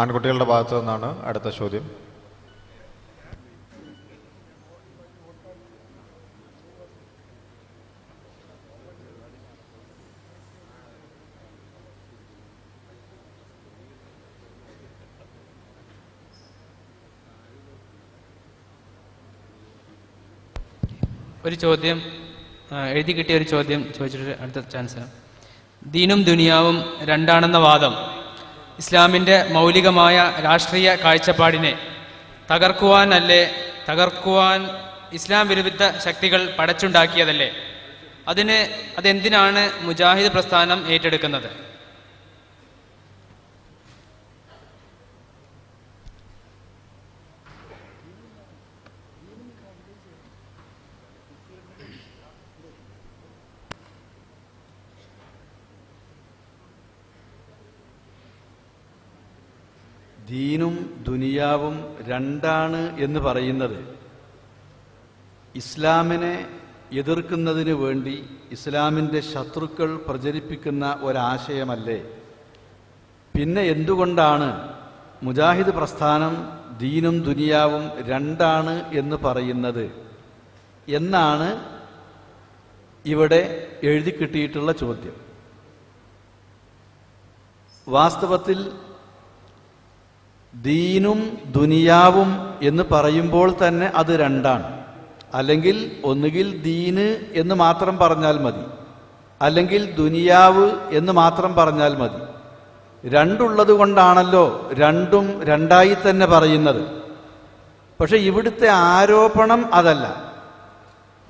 ആൺകുട്ടികളുടെ ഭാഗത്തു നിന്നാണ് അടുത്ത ചോദ്യം. ഒരു ചോദ്യം എഴുതി കിട്ടിയ ഒരു ചോദ്യം ചോദിച്ചിട്ട് അടുത്ത ചാൻസ്. ദീനും ദുനിയാവും രണ്ടാണെന്ന വാദം ഇസ്ലാമിൻ്റെ മൗലികമായ രാഷ്ട്രീയ കാഴ്ചപ്പാടിനെ തകർക്കുവാൻ ഇസ്ലാം വിരുദ്ധ ശക്തികൾ പടച്ചുണ്ടാക്കിയതല്ലേ? അതെന്തിനാണ് മുജാഹിദ് പ്രസ്ഥാനം ഏറ്റെടുക്കുന്നത്? ദീനും ദുനിയാവും രണ്ടാണ് എന്ന് പറയുന്നത് ഇസ്ലാമിനെ എതിർക്കുന്നതിന് വേണ്ടി ഇസ്ലാമിൻ്റെ ശത്രുക്കൾ പ്രചരിപ്പിക്കുന്ന ഒരാശയമല്ലേ? പിന്നെ എന്തുകൊണ്ടാണ് മുജാഹിദ് പ്രസ്ഥാനം ദീനും ദുനിയാവും രണ്ടാണ് എന്ന് പറയുന്നത് എന്നാണ് ഇവിടെ എഴുതി കിട്ടിയിട്ടുള്ള ചോദ്യം. വാസ്തവത്തിൽ ദീനും ദുനിയാവും എന്ന് പറയുമ്പോൾ തന്നെ അത് രണ്ടാണ്. അല്ലെങ്കിൽ ഒന്നുകിൽ ദീന് എന്ന് മാത്രം പറഞ്ഞാൽ മതി, അല്ലെങ്കിൽ ദുനിയാവ് എന്ന് മാത്രം പറഞ്ഞാൽ മതി. രണ്ടുള്ളത് കൊണ്ടാണല്ലോ രണ്ടും രണ്ടായി തന്നെ പറയുന്നത്. പക്ഷെ ഇവിടുത്തെ ആരോപണം അതല്ല.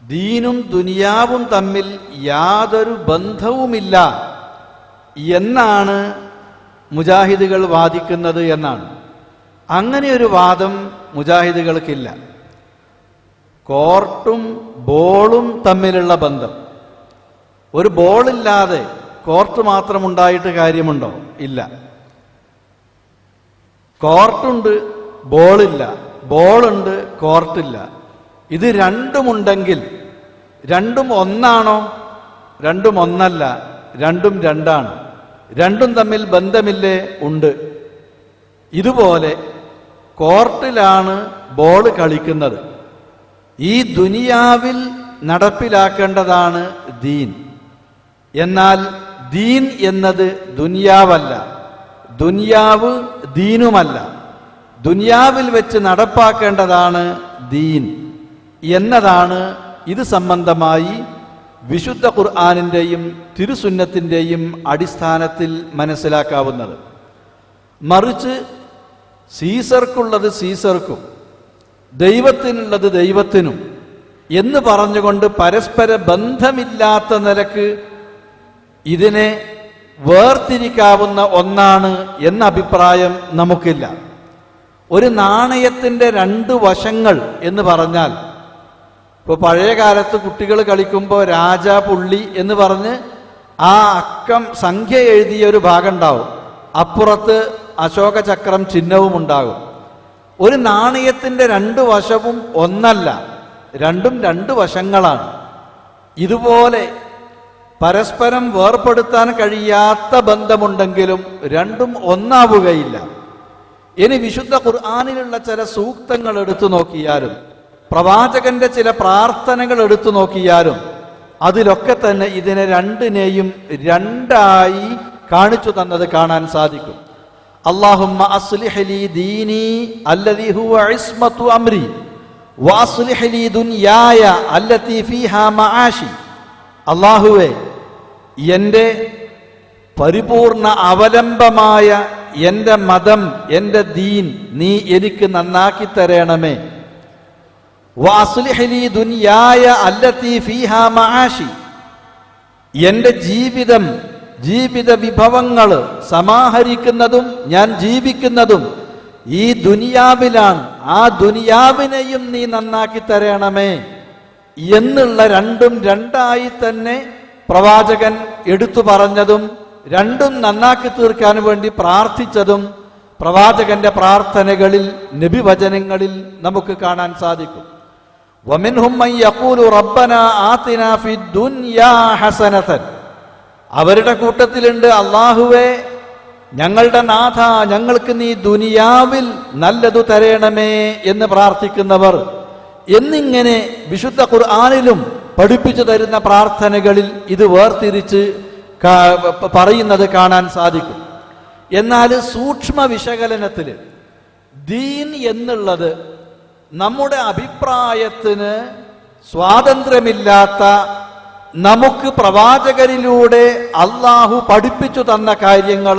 ദീനും ദുനിയാവും തമ്മിൽ യാതൊരു ബന്ധവുമില്ല എന്നാണ് മുജാഹിദുകൾ വാദിക്കുന്നത് എന്നാണ്. അങ്ങനെ ഒരു വാദം മുജാഹിദുകൾക്കില്ല. കോർട്ടും ബോളും തമ്മിലുള്ള ബന്ധം, ഒരു ബോളില്ലാതെ കോർട്ട് മാത്രം ഉണ്ടായിട്ട് കാര്യമുണ്ടോ? ഇല്ല. കോർട്ടുണ്ട്, ബോളില്ല, ബോളുണ്ട്, കോർട്ടില്ല. ഇത് രണ്ടുമുണ്ടെങ്കിൽ രണ്ടും ഒന്നാണോ? രണ്ടും ഒന്നല്ല, രണ്ടും രണ്ടാണ്. രണ്ടും തമ്മിൽ ബന്ധമില്ലേ? ഉണ്ട്. ഇതുപോലെ കോർട്ടിലാണ് ബോൾ കളിക്കുന്നത്. ഈ ദുനിയാവിൽ നടപ്പിലാക്കേണ്ടതാണ് ദീൻ. എന്നാൽ ദീൻ എന്നത് ദുനിയാവല്ല, ദുനിയാവ് ദീനുമല്ല. ദുനിയാവിൽ വെച്ച് നടപ്പാക്കേണ്ടതാണ് ദീൻ എന്നതാണ് ഇത് സംബന്ധമായി വിശുദ്ധ ഖുർആനിൻ്റെയും തിരുസുന്നത്തിൻ്റെയും അടിസ്ഥാനത്തിൽ മനസ്സിലാക്കാവുന്നത്. മറിച്ച് സീസർക്കുള്ളത് സീസർക്കും ദൈവത്തിനുള്ളത് ദൈവത്തിനും എന്ന് പറഞ്ഞുകൊണ്ട് പരസ്പര ബന്ധമില്ലാത്ത നിലക്ക് ഇതിനെ വേർതിരിക്കാവുന്ന ഒന്നാണ് എന്ന അഭിപ്രായം നമുക്കില്ല. ഒരു നാണയത്തിൻ്റെ രണ്ട് വശങ്ങൾ എന്ന് പറഞ്ഞാൽ, ഇപ്പോൾ പഴയ കാലത്ത് കുട്ടികൾ കളിക്കുമ്പോൾ രാജാ പുള്ളി എന്ന് പറഞ്ഞ് ആ അക്കം സംഖ്യ എഴുതിയ ഒരു ഭാഗം ഉണ്ടാവും, അപ്പുറത്ത് അശോക ചക്രം ചിഹ്നവും ഉണ്ടാകും. ഒരു നാണയത്തിൻ്റെ രണ്ട് വശവും ഒന്നല്ല, രണ്ടും രണ്ട് വശങ്ങളാണ്. ഇതുപോലെ പരസ്പരം വേർപെടുത്താൻ കഴിയാത്ത ബന്ധമുണ്ടെങ്കിലും രണ്ടും ഒന്നാവുകയില്ല. ഇനി വിശുദ്ധ ഖുർആനിലുള്ള ചില സൂക്തങ്ങൾ എടുത്തു നോക്കിയാലും പ്രവാചകന്റെ ചില പ്രാർത്ഥനകൾ എടുത്തു നോക്കിയാലും അതിലൊക്കെ തന്നെ ഇതിനെ രണ്ടിനെയും രണ്ടായി കാണിച്ചു തന്നത് കാണാൻ സാധിക്കും. അല്ലാഹുമ്മ അസ്ലിഹ് ലി ദീനി അല്ലദീ ഹുവ ഇസ്മതു അംരി വഅസ്ലിഹ് ലി ദുനിയായ അല്ലതി ഫീഹാ മആശി. അല്ലാഹുവേ, എൻ്റെ പരിപൂർണ അവലംബമായ എൻ്റെ മതം, എൻ്റെ ദീൻ നീ എനിക്ക് നന്നാക്കി തരണമേ. വഅസ്ലിഹ് ലി ദുനിയായ അല്ലതി ഫീഹാ മആശി, എൻ്റെ ജീവിത വിഭവങ്ങൾ സമാഹരിക്കുന്നതും ഞാൻ ജീവിക്കുന്നതും ഈ ദുനിയാവിലാണ്, ആ ദുനിയാവിനെയും നീ നന്നാക്കി തരണമേ എന്നുള്ള രണ്ടും രണ്ടായി തന്നെ പ്രവാചകൻ എടുത്തു പറഞ്ഞതും രണ്ടും നന്നാക്കി തീർക്കാൻ വേണ്ടി പ്രാർത്ഥിച്ചതും പ്രവാചകന്റെ പ്രാർത്ഥനകളിൽ, നബിവചനങ്ങളിൽ നമുക്ക് കാണാൻ സാധിക്കും. വമിൻഹും മൻ യഖൂലു റബ്ബനാ ആതിനാ ഫിദ്ദുനിയാ ഹസനതൻ. അവരുടെ കൂട്ടത്തിലുണ്ട്, അല്ലാഹുവേ ഞങ്ങളുടെ നാഥ, ഞങ്ങൾക്ക് നീ ദുനിയാവിൽ നല്ലതു തരേണമേ എന്ന് പ്രാർത്ഥിക്കുന്നവർ എന്നിങ്ങനെ വിശുദ്ധ ഖുർആനിലും പഠിപ്പിച്ചു തരുന്ന പ്രാർത്ഥനകളിൽ ഇത് വേർതിരിച്ച് പറയുന്നത് കാണാൻ സാധിക്കും. എന്നാൽ സൂക്ഷ്മ വിശകലനത്തിൽ ദീൻ എന്നുള്ളത് നമ്മുടെ അഭിപ്രായത്തിന് സ്വാതന്ത്ര്യമില്ലാത്ത, നമുക്ക് പ്രവാചകരിലൂടെ അള്ളാഹു പഠിപ്പിച്ചു തന്ന കാര്യങ്ങൾ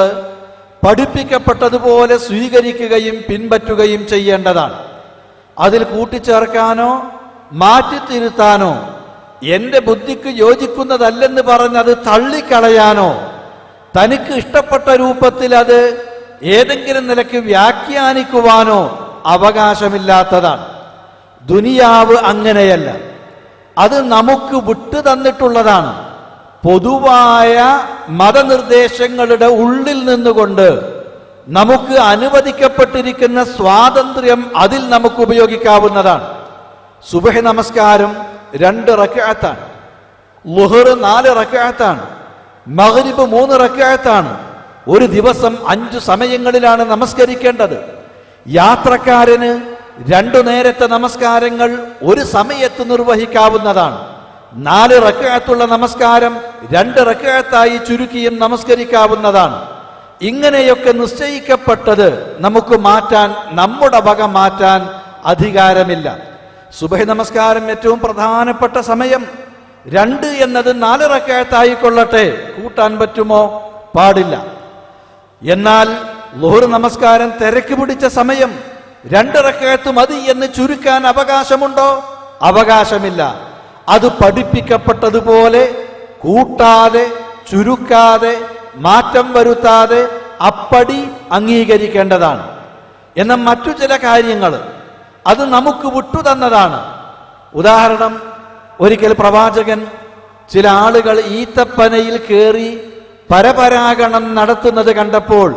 പഠിപ്പിക്കപ്പെട്ടതുപോലെ സ്വീകരിക്കുകയും പിൻപറ്റുകയും ചെയ്യേണ്ടതാണ്. അതിൽ കൂട്ടിച്ചേർക്കാനോ മാറ്റിത്തിരുത്താനോ എൻ്റെ ബുദ്ധിക്ക് യോജിക്കുന്നതല്ലെന്ന് പറഞ്ഞത് തള്ളിക്കളയാനോ തനിക്ക് ഇഷ്ടപ്പെട്ട രൂപത്തിൽ അത് ഏതെങ്കിലും നിലയ്ക്ക് വ്യാഖ്യാനിക്കുവാനോ അവകാശമില്ലാത്തതാണ്. ദുനിയാവ് അങ്ങനെയല്ല, അത് നമുക്ക് വിട്ടു തന്നിട്ടുള്ളതാണ്. പൊതുവായ മതനിർദ്ദേശങ്ങളുടെ ഉള്ളിൽ നിന്നുകൊണ്ട് നമുക്ക് അനുവദിക്കപ്പെട്ടിരിക്കുന്ന സ്വാതന്ത്ര്യം അതിൽ നമുക്ക് ഉപയോഗിക്കാവുന്നതാണ്. സുബഹി നമസ്കാരം 2 റക്അത്താണ്, ളുഹർ 4 റക്അത്താണ്, മഗ്രിബ് 3 റക്അത്താണ്. ഒരു ദിവസം 5 സമയങ്ങളിലാണ് നമസ്കരിക്കേണ്ടത്. യാത്രക്കാരന് 2 നേരത്തെ നമസ്കാരങ്ങൾ ഒരു സമയത്ത് നിർവഹിക്കാവുന്നതാണ്. 4 റക്അത്തുള്ള നമസ്കാരം 2 റക്അത്തായി ചുരുക്കിയും നമസ്കരിക്കാവുന്നതാണ്. ഇങ്ങനെയൊക്കെ നിശ്ചയിക്കപ്പെട്ടത് നമുക്ക് മാറ്റാൻ, നമ്മുടെ വക മാറ്റാൻ അധികാരമില്ല. സുബഹി നമസ്കാരം ഏറ്റവും പ്രധാനപ്പെട്ട സമയം 2 എന്നത് 4 റക്അത്തായിക്കൊള്ളട്ടെ, കൂട്ടാൻ പറ്റുമോ? പാടില്ല. എന്നാൽ ളുഹർ നമസ്കാരം തിരക്ക് പിടിച്ച സമയം 2 റക്അത്ത് മതി എന്ന് ചുരുക്കാൻ അവകാശമുണ്ടോ? അവകാശമില്ല. അത് പഠിപ്പിക്കപ്പെട്ടതുപോലെ കൂട്ടാതെ ചുരുക്കാതെ മാറ്റം വരുത്താതെ അപ്പടി അംഗീകരിക്കേണ്ടതാണ്. എന്നാൽ മറ്റു ചില കാര്യങ്ങൾ അത് നമുക്ക് വിട്ടുതന്നതാണ്. ഉദാഹരണം, ഒരിക്കൽ പ്രവാചകൻ ചില ആളുകൾ ഈത്തപ്പനയിൽ കയറി പരപരാഗണം നടത്തുന്നത് കണ്ടപ്പോൾ,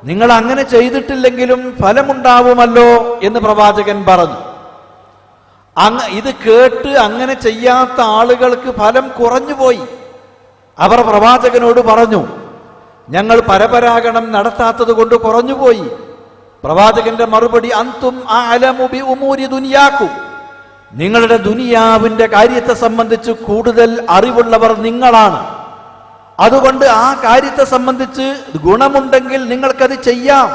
നിങ്ങൾ അങ്ങനെ ചെയ്തിട്ടില്ലെങ്കിലും ഫലമുണ്ടാവുമല്ലോ എന്ന് പ്രവാചകൻ പറഞ്ഞു. ഇത് കേട്ട് അങ്ങനെ ചെയ്യാത്ത ആളുകൾക്ക് ഫലം കുറഞ്ഞുപോയി. അവർ പ്രവാചകനോട് പറഞ്ഞു, ഞങ്ങൾ പരപരാഗണം നടത്താത്തത് കൊണ്ട് കുറഞ്ഞുപോയി. പ്രവാചകന്റെ മറുപടി, അന്തും അഅലമു ബി ഉമൂരി ദുനിയാക്കും, നിങ്ങളുടെ ദുനിയാവിന്റെ കാര്യത്തെ സംബന്ധിച്ച് കൂടുതൽ അറിവുള്ളവർ നിങ്ങളാണ്. അതുകൊണ്ട് ആ കാര്യത്തെ സംബന്ധിച്ച് ഗുണമുണ്ടെങ്കിൽ നിങ്ങൾക്കത് ചെയ്യാം.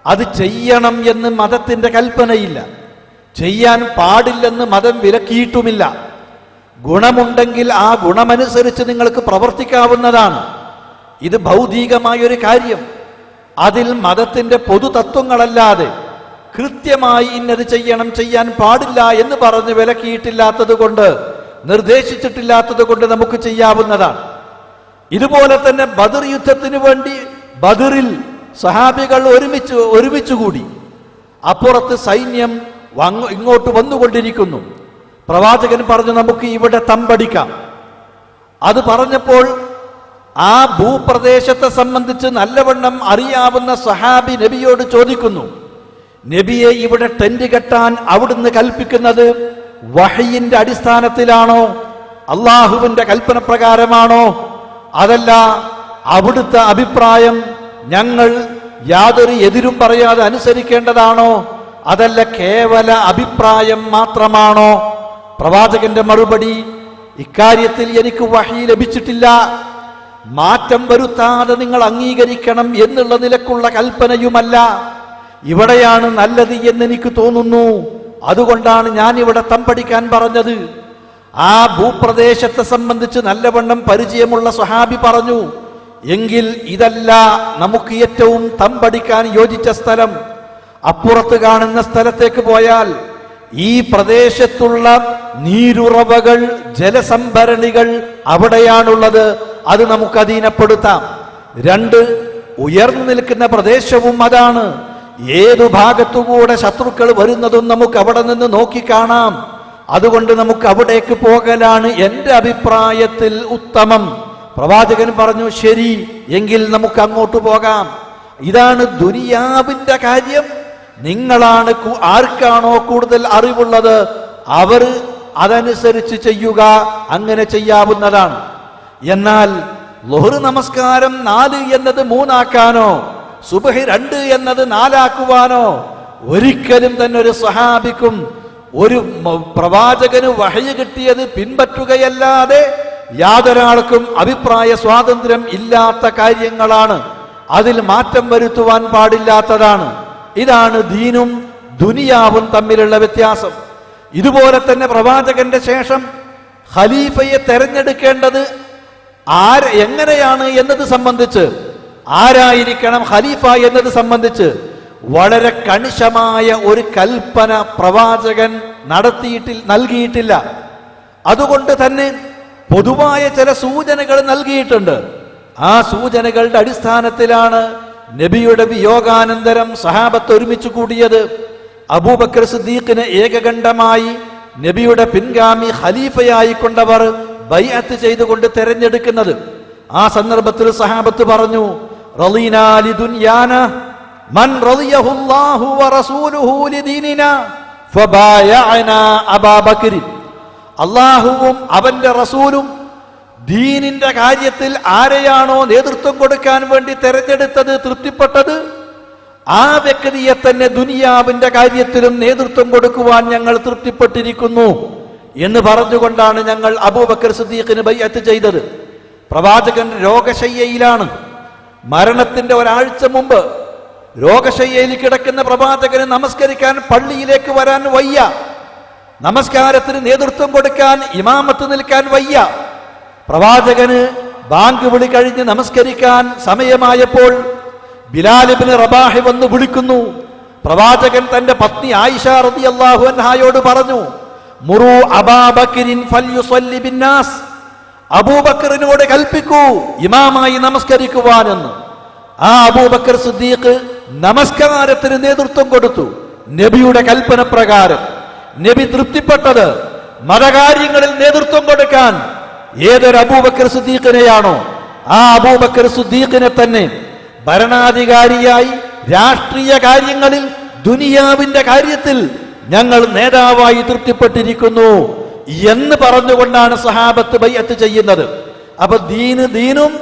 അത് ചെയ്യണം എന്ന് മതത്തിന്റെ കൽപ്പനയില്ല, ചെയ്യാൻ പാടില്ലെന്ന് മതം വിലക്കിയിട്ടുമില്ല. ഗുണമുണ്ടെങ്കിൽ ആ ഗുണമനുസരിച്ച് നിങ്ങൾക്ക് പ്രവർത്തിക്കാവുന്നതാണ്. ഇത് ഭൗതികമായൊരു കാര്യം. അതിൽ മതത്തിന്റെ പൊതു തത്വങ്ങളല്ലാതെ കൃത്യമായി ഇന്നത് ചെയ്യണം, ചെയ്യാൻ പാടില്ല എന്ന് പറഞ്ഞ് വിലക്കിയിട്ടില്ലാത്തത് കൊണ്ട്, നിർദ്ദേശിച്ചിട്ടില്ലാത്തത് കൊണ്ട് നമുക്ക് ചെയ്യാവുന്നതാണ്. ഇതുപോലെ തന്നെ ബദർ യുദ്ധത്തിന് വേണ്ടി ബദറിൽ സഹാബികൾ ഒരുമിച്ചുകൂടി. അപ്പുറത്ത് സൈന്യം ഇങ്ങോട്ട് വന്നുകൊണ്ടിരിക്കുന്നു. പ്രവാചകൻ പറഞ്ഞു, നമുക്ക് ഇവിടെ തമ്പടിക്കാം. അത് പറഞ്ഞപ്പോൾ ആ ഭൂപ്രദേശത്തെ സംബന്ധിച്ച് നല്ലവണ്ണം അറിയാവുന്ന സഹാബി നബിയോട് ചോദിക്കുന്നു, നബിയെ, ഇവിടെ ടെന്റ് കെട്ടാൻ അവിടുന്ന് കൽപ്പിക്കുന്നത് വഹയിന്റെ അടിസ്ഥാനത്തിലാണോ, അള്ളാഹുവിന്റെ കൽപ്പന പ്രകാരമാണോ, അതല്ല അവിടുത്തെ അഭിപ്രായം ഞങ്ങൾ യാതൊരു എതിരും പറയാതെ അനുസരിക്കേണ്ടതാണോ, അതല്ല കേവല അഭിപ്രായം മാത്രമാണോ? പ്രവാചകന്റെ മറുപടി, ഇക്കാര്യത്തിൽ എനിക്ക് വഹി ലഭിച്ചിട്ടില്ല, മാറ്റം വരുത്താതെ നിങ്ങൾ അംഗീകരിക്കണം എന്നുള്ള നിലക്കുള്ള കൽപ്പനയുമല്ല. ഇവിടെയാണ് നല്ലത് എന്നെനിക്ക് തോന്നുന്നു, അതുകൊണ്ടാണ് ഞാൻ ഇവിടെ തമ്പടിക്കാൻ പറഞ്ഞത്. ആ ഭൂപ്രദേശത്തെ സംബന്ധിച്ച് നല്ലവണ്ണം പരിചയമുള്ള സ്വഹാബി പറഞ്ഞു, എങ്കിൽ ഇതല്ല നമുക്ക് ഏറ്റവും തമ്പടിക്കാൻ യോജിച്ച സ്ഥലം. അപ്പുറത്ത് കാണുന്ന സ്ഥലത്തേക്ക് പോയാൽ ഈ പ്രദേശത്തുള്ള നീരുറവകൾ, ജലസംഭരണികൾ അവിടെയാണുള്ളത്, അത് നമുക്ക് അധീനപ്പെടുത്താം. 2, ഉയർന്നു നിൽക്കുന്ന പ്രദേശവും അതാണ്. ഏതു ഭാഗത്തുകൂടെ ശത്രുക്കൾ വരുന്നതും നമുക്ക് അവിടെ നിന്ന് നോക്കിക്കാണാം. അതുകൊണ്ട് നമുക്ക് അവിടേക്ക് പോകലാണ് എൻ്റെ അഭിപ്രായത്തിൽ ഉത്തമം. പ്രവാചകൻ പറഞ്ഞു, ശരി, എങ്കിൽ നമുക്ക് അങ്ങോട്ട് പോകാം. ഇതാണ് ദുനിയാവിന്റെ കാര്യം. നിങ്ങളാണ് ആർക്കാണോ കൂടുതൽ അറിവുള്ളത് അവർ അതനുസരിച്ച് ചെയ്യുക, അങ്ങനെ ചെയ്യാവുന്നതാണ്. എന്നാൽ ളുഹ്ർ നമസ്കാരം 4 എന്നത് 3 ആക്കാനോ സുബ്ഹി 2 എന്നത് 4 ആക്കുവാനോ ഒരിക്കലും തന്നെ ഒരു സ്വഹാബിക്കും ഒരു പ്രവാചകന് വഹയ് കിട്ടിയത് പിൻപറ്റുകയല്ലാതെ യാതൊരാൾക്കും അഭിപ്രായ സ്വാതന്ത്ര്യം ഇല്ലാത്ത കാര്യങ്ങളാണ്. അതിൽ മാറ്റം വരുത്തുവാൻ പാടില്ലാത്തതാണ്. ഇതാണ് ദീനും ദുനിയാവും തമ്മിലുള്ള വ്യത്യാസം. ഇതുപോലെ തന്നെ പ്രവാചകന്റെ ശേഷം ഖലീഫയെ തെരഞ്ഞെടുക്കേണ്ടത് എങ്ങനെയാണ് എന്നത് സംബന്ധിച്ച്, ആരായിരിക്കണം ഖലീഫ എന്നത് സംബന്ധിച്ച് വളരെ കണിശമായ ഒരു കൽപ്പന പ്രവാചകൻ നൽകിയിട്ടില്ല. അതുകൊണ്ട് തന്നെ പൊതുവായ ചില സൂചനകൾ നൽകിയിട്ടുണ്ട്. ആ സൂചനകളുടെ അടിസ്ഥാനത്തിലാണ് നബിയുടെ വിയോഗാനന്തരം സഹാബത്ത് ഒരുമിച്ച് കൂടിയത്. അബൂബക്കർ സിദ്ദീഖിനെ ഏകകണ്ഠമായി നബിയുടെ പിൻഗാമി ഖലീഫയായി കൊണ്ടവർ ബൈഅത്ത് ചെയ്തുകൊണ്ട് തെരഞ്ഞെടുക്കുന്നത്. ആ സന്ദർഭത്തിൽ സഹാബത്ത് പറഞ്ഞു, റളീനാ ലിദുനിയാന മൻ റളിയഹുല്ലാഹു വറസൂലുഹു ലിദീനിനാ ഫബായഅനാ അബൂബക്കർ. അല്ലാഹുവും അവന്റെ റസൂലും ദീനിന്റെ കാര്യത്തിൽ ആരെയാണോ നേതൃത്വം കൊടുക്കാൻ വേണ്ടി തെരഞ്ഞെടുത്തത്, തൃപ്തിപ്പെട്ടത്, ആ വ്യക്തിയെ തന്നെ ദുനിയാവിന്റെ കാര്യത്തിലും നേതൃത്വം കൊടുക്കുവാൻ ഞങ്ങൾ തൃപ്തിപ്പെട്ടിരിക്കുന്നു എന്ന് പറഞ്ഞുകൊണ്ടാണ് ഞങ്ങൾ അബൂബക്കർ സിദ്ദീഖിന് ബൈഅത്ത് ചെയ്തത്. പ്രവാചകൻ രോഗശയ്യയിലാണ്. മരണത്തിന്റെ ഒരാഴ്ച മുമ്പ് രോഗശയ്യയിൽ കിടക്കുന്ന പ്രവാചകന് നമസ്കരിക്കാൻ പള്ളിയിലേക്ക് വരാൻ വയ്യ, നമസ്കാരത്തിന് നേതൃത്വം കൊടുക്കാൻ ഇമാമത്ത് നിൽക്കാൻ വയ്യ. പ്രവാചകന് ബാങ്ക് വിളി കഴിഞ്ഞ് നമസ്കരിക്കാൻ സമയമായപ്പോൾ ബിലാൽ ഇബ്നു റബാഹ് വന്ന് വിളിക്കുന്നു. പ്രവാചകൻ തന്റെ പത്നി ആയിഷ റളിയല്ലാഹു അൻഹായോട് പറഞ്ഞു, മുറു അബൂബക്കറിൻ ഫൽയുസല്ലി ബിന്നാസ്, അബൂബക്കറിനോട് കൽപ്പിക്കൂ ഇമാമായി നമസ്കരിക്കുവാനെന്ന്. ആ അബൂബക്കർ സിദ്ദീഖ് നമസ്കാരത്തിന് നേതൃത്വം കൊടുത്തു. നബിയുടെ കൽപ്പന പ്രകാരം നബി തൃപ്തിപ്പെട്ടത് മതകാര്യങ്ങളിൽ നേതൃത്വം കൊടുക്കാൻ ഏതൊരു അബൂബക്കർ സിദ്ദീഖിനെയാണോ, ആ അബൂബക്കർ സിദ്ദീഖിനെ തന്നെ ഭരണാധികാരിയായി രാഷ്ട്രീയ കാര്യങ്ങളിൽ ദുനിയാവിന്റെ കാര്യത്തിൽ ഞങ്ങൾ നേതാവായി തൃപ്തിപ്പെട്ടിരിക്കുന്നു എന്ന് പറഞ്ഞുകൊണ്ടാണ് സഹാബത്ത് ബൈഅത്ത് ചെയ്യുന്നത്. അപ്പൊ ദീന് ദീനും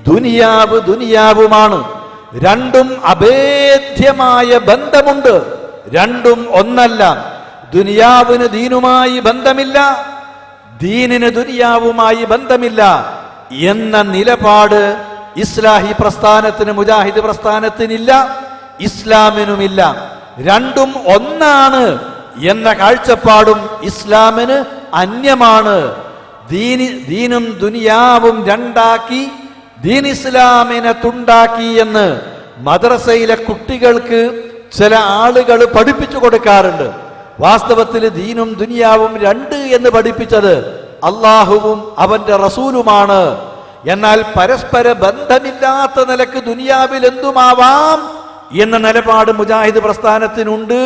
ദുനിയാവ് ദുനിയാവുമാണ്. രണ്ടും അഭേദ്യമായ ബന്ധമുണ്ട്. രണ്ടും ഒന്നല്ല. ദുനിയാവിന് ദീനുമായി ബന്ധമില്ല, ദീനിന് ദുനിയാവുമായി ബന്ധമില്ല എന്ന നിലപാട് ഇസ്ലാഹി പ്രസ്ഥാനത്തിന്, മുജാഹിദ് പ്രസ്ഥാനത്തിനില്ല, ഇസ്ലാമിനുമില്ല. രണ്ടും ഒന്നാണ് എന്ന കാഴ്ചപ്പാടും ഇസ്ലാമിന് അന്യമാണ്. ദീനും ദുനിയാവും രണ്ടാക്കി ദീൻ ഇസ്ലാമിനെ തുണ്ടാക്കി എന്ന് മദ്രസയിലെ കുട്ടികൾക്ക് ചില ആളുകൾ പഠിപ്പിച്ചു കൊടുക്കാറുണ്ട്. വാസ്തവത്തിൽ ദീനും ദുനിയാവും രണ്ട് എന്ന് പഠിപ്പിച്ചത് അള്ളാഹുവും അവന്റെ റസൂലുമാണ്. എന്നാൽ പരസ്പര ബന്ധമില്ലാത്ത നിലക്ക് ദുനിയാവിൽ എന്തുമാവാം എന്ന നിലപാട് മുജാഹിദ് പ്രസ്ഥാനത്തിനുണ്ട്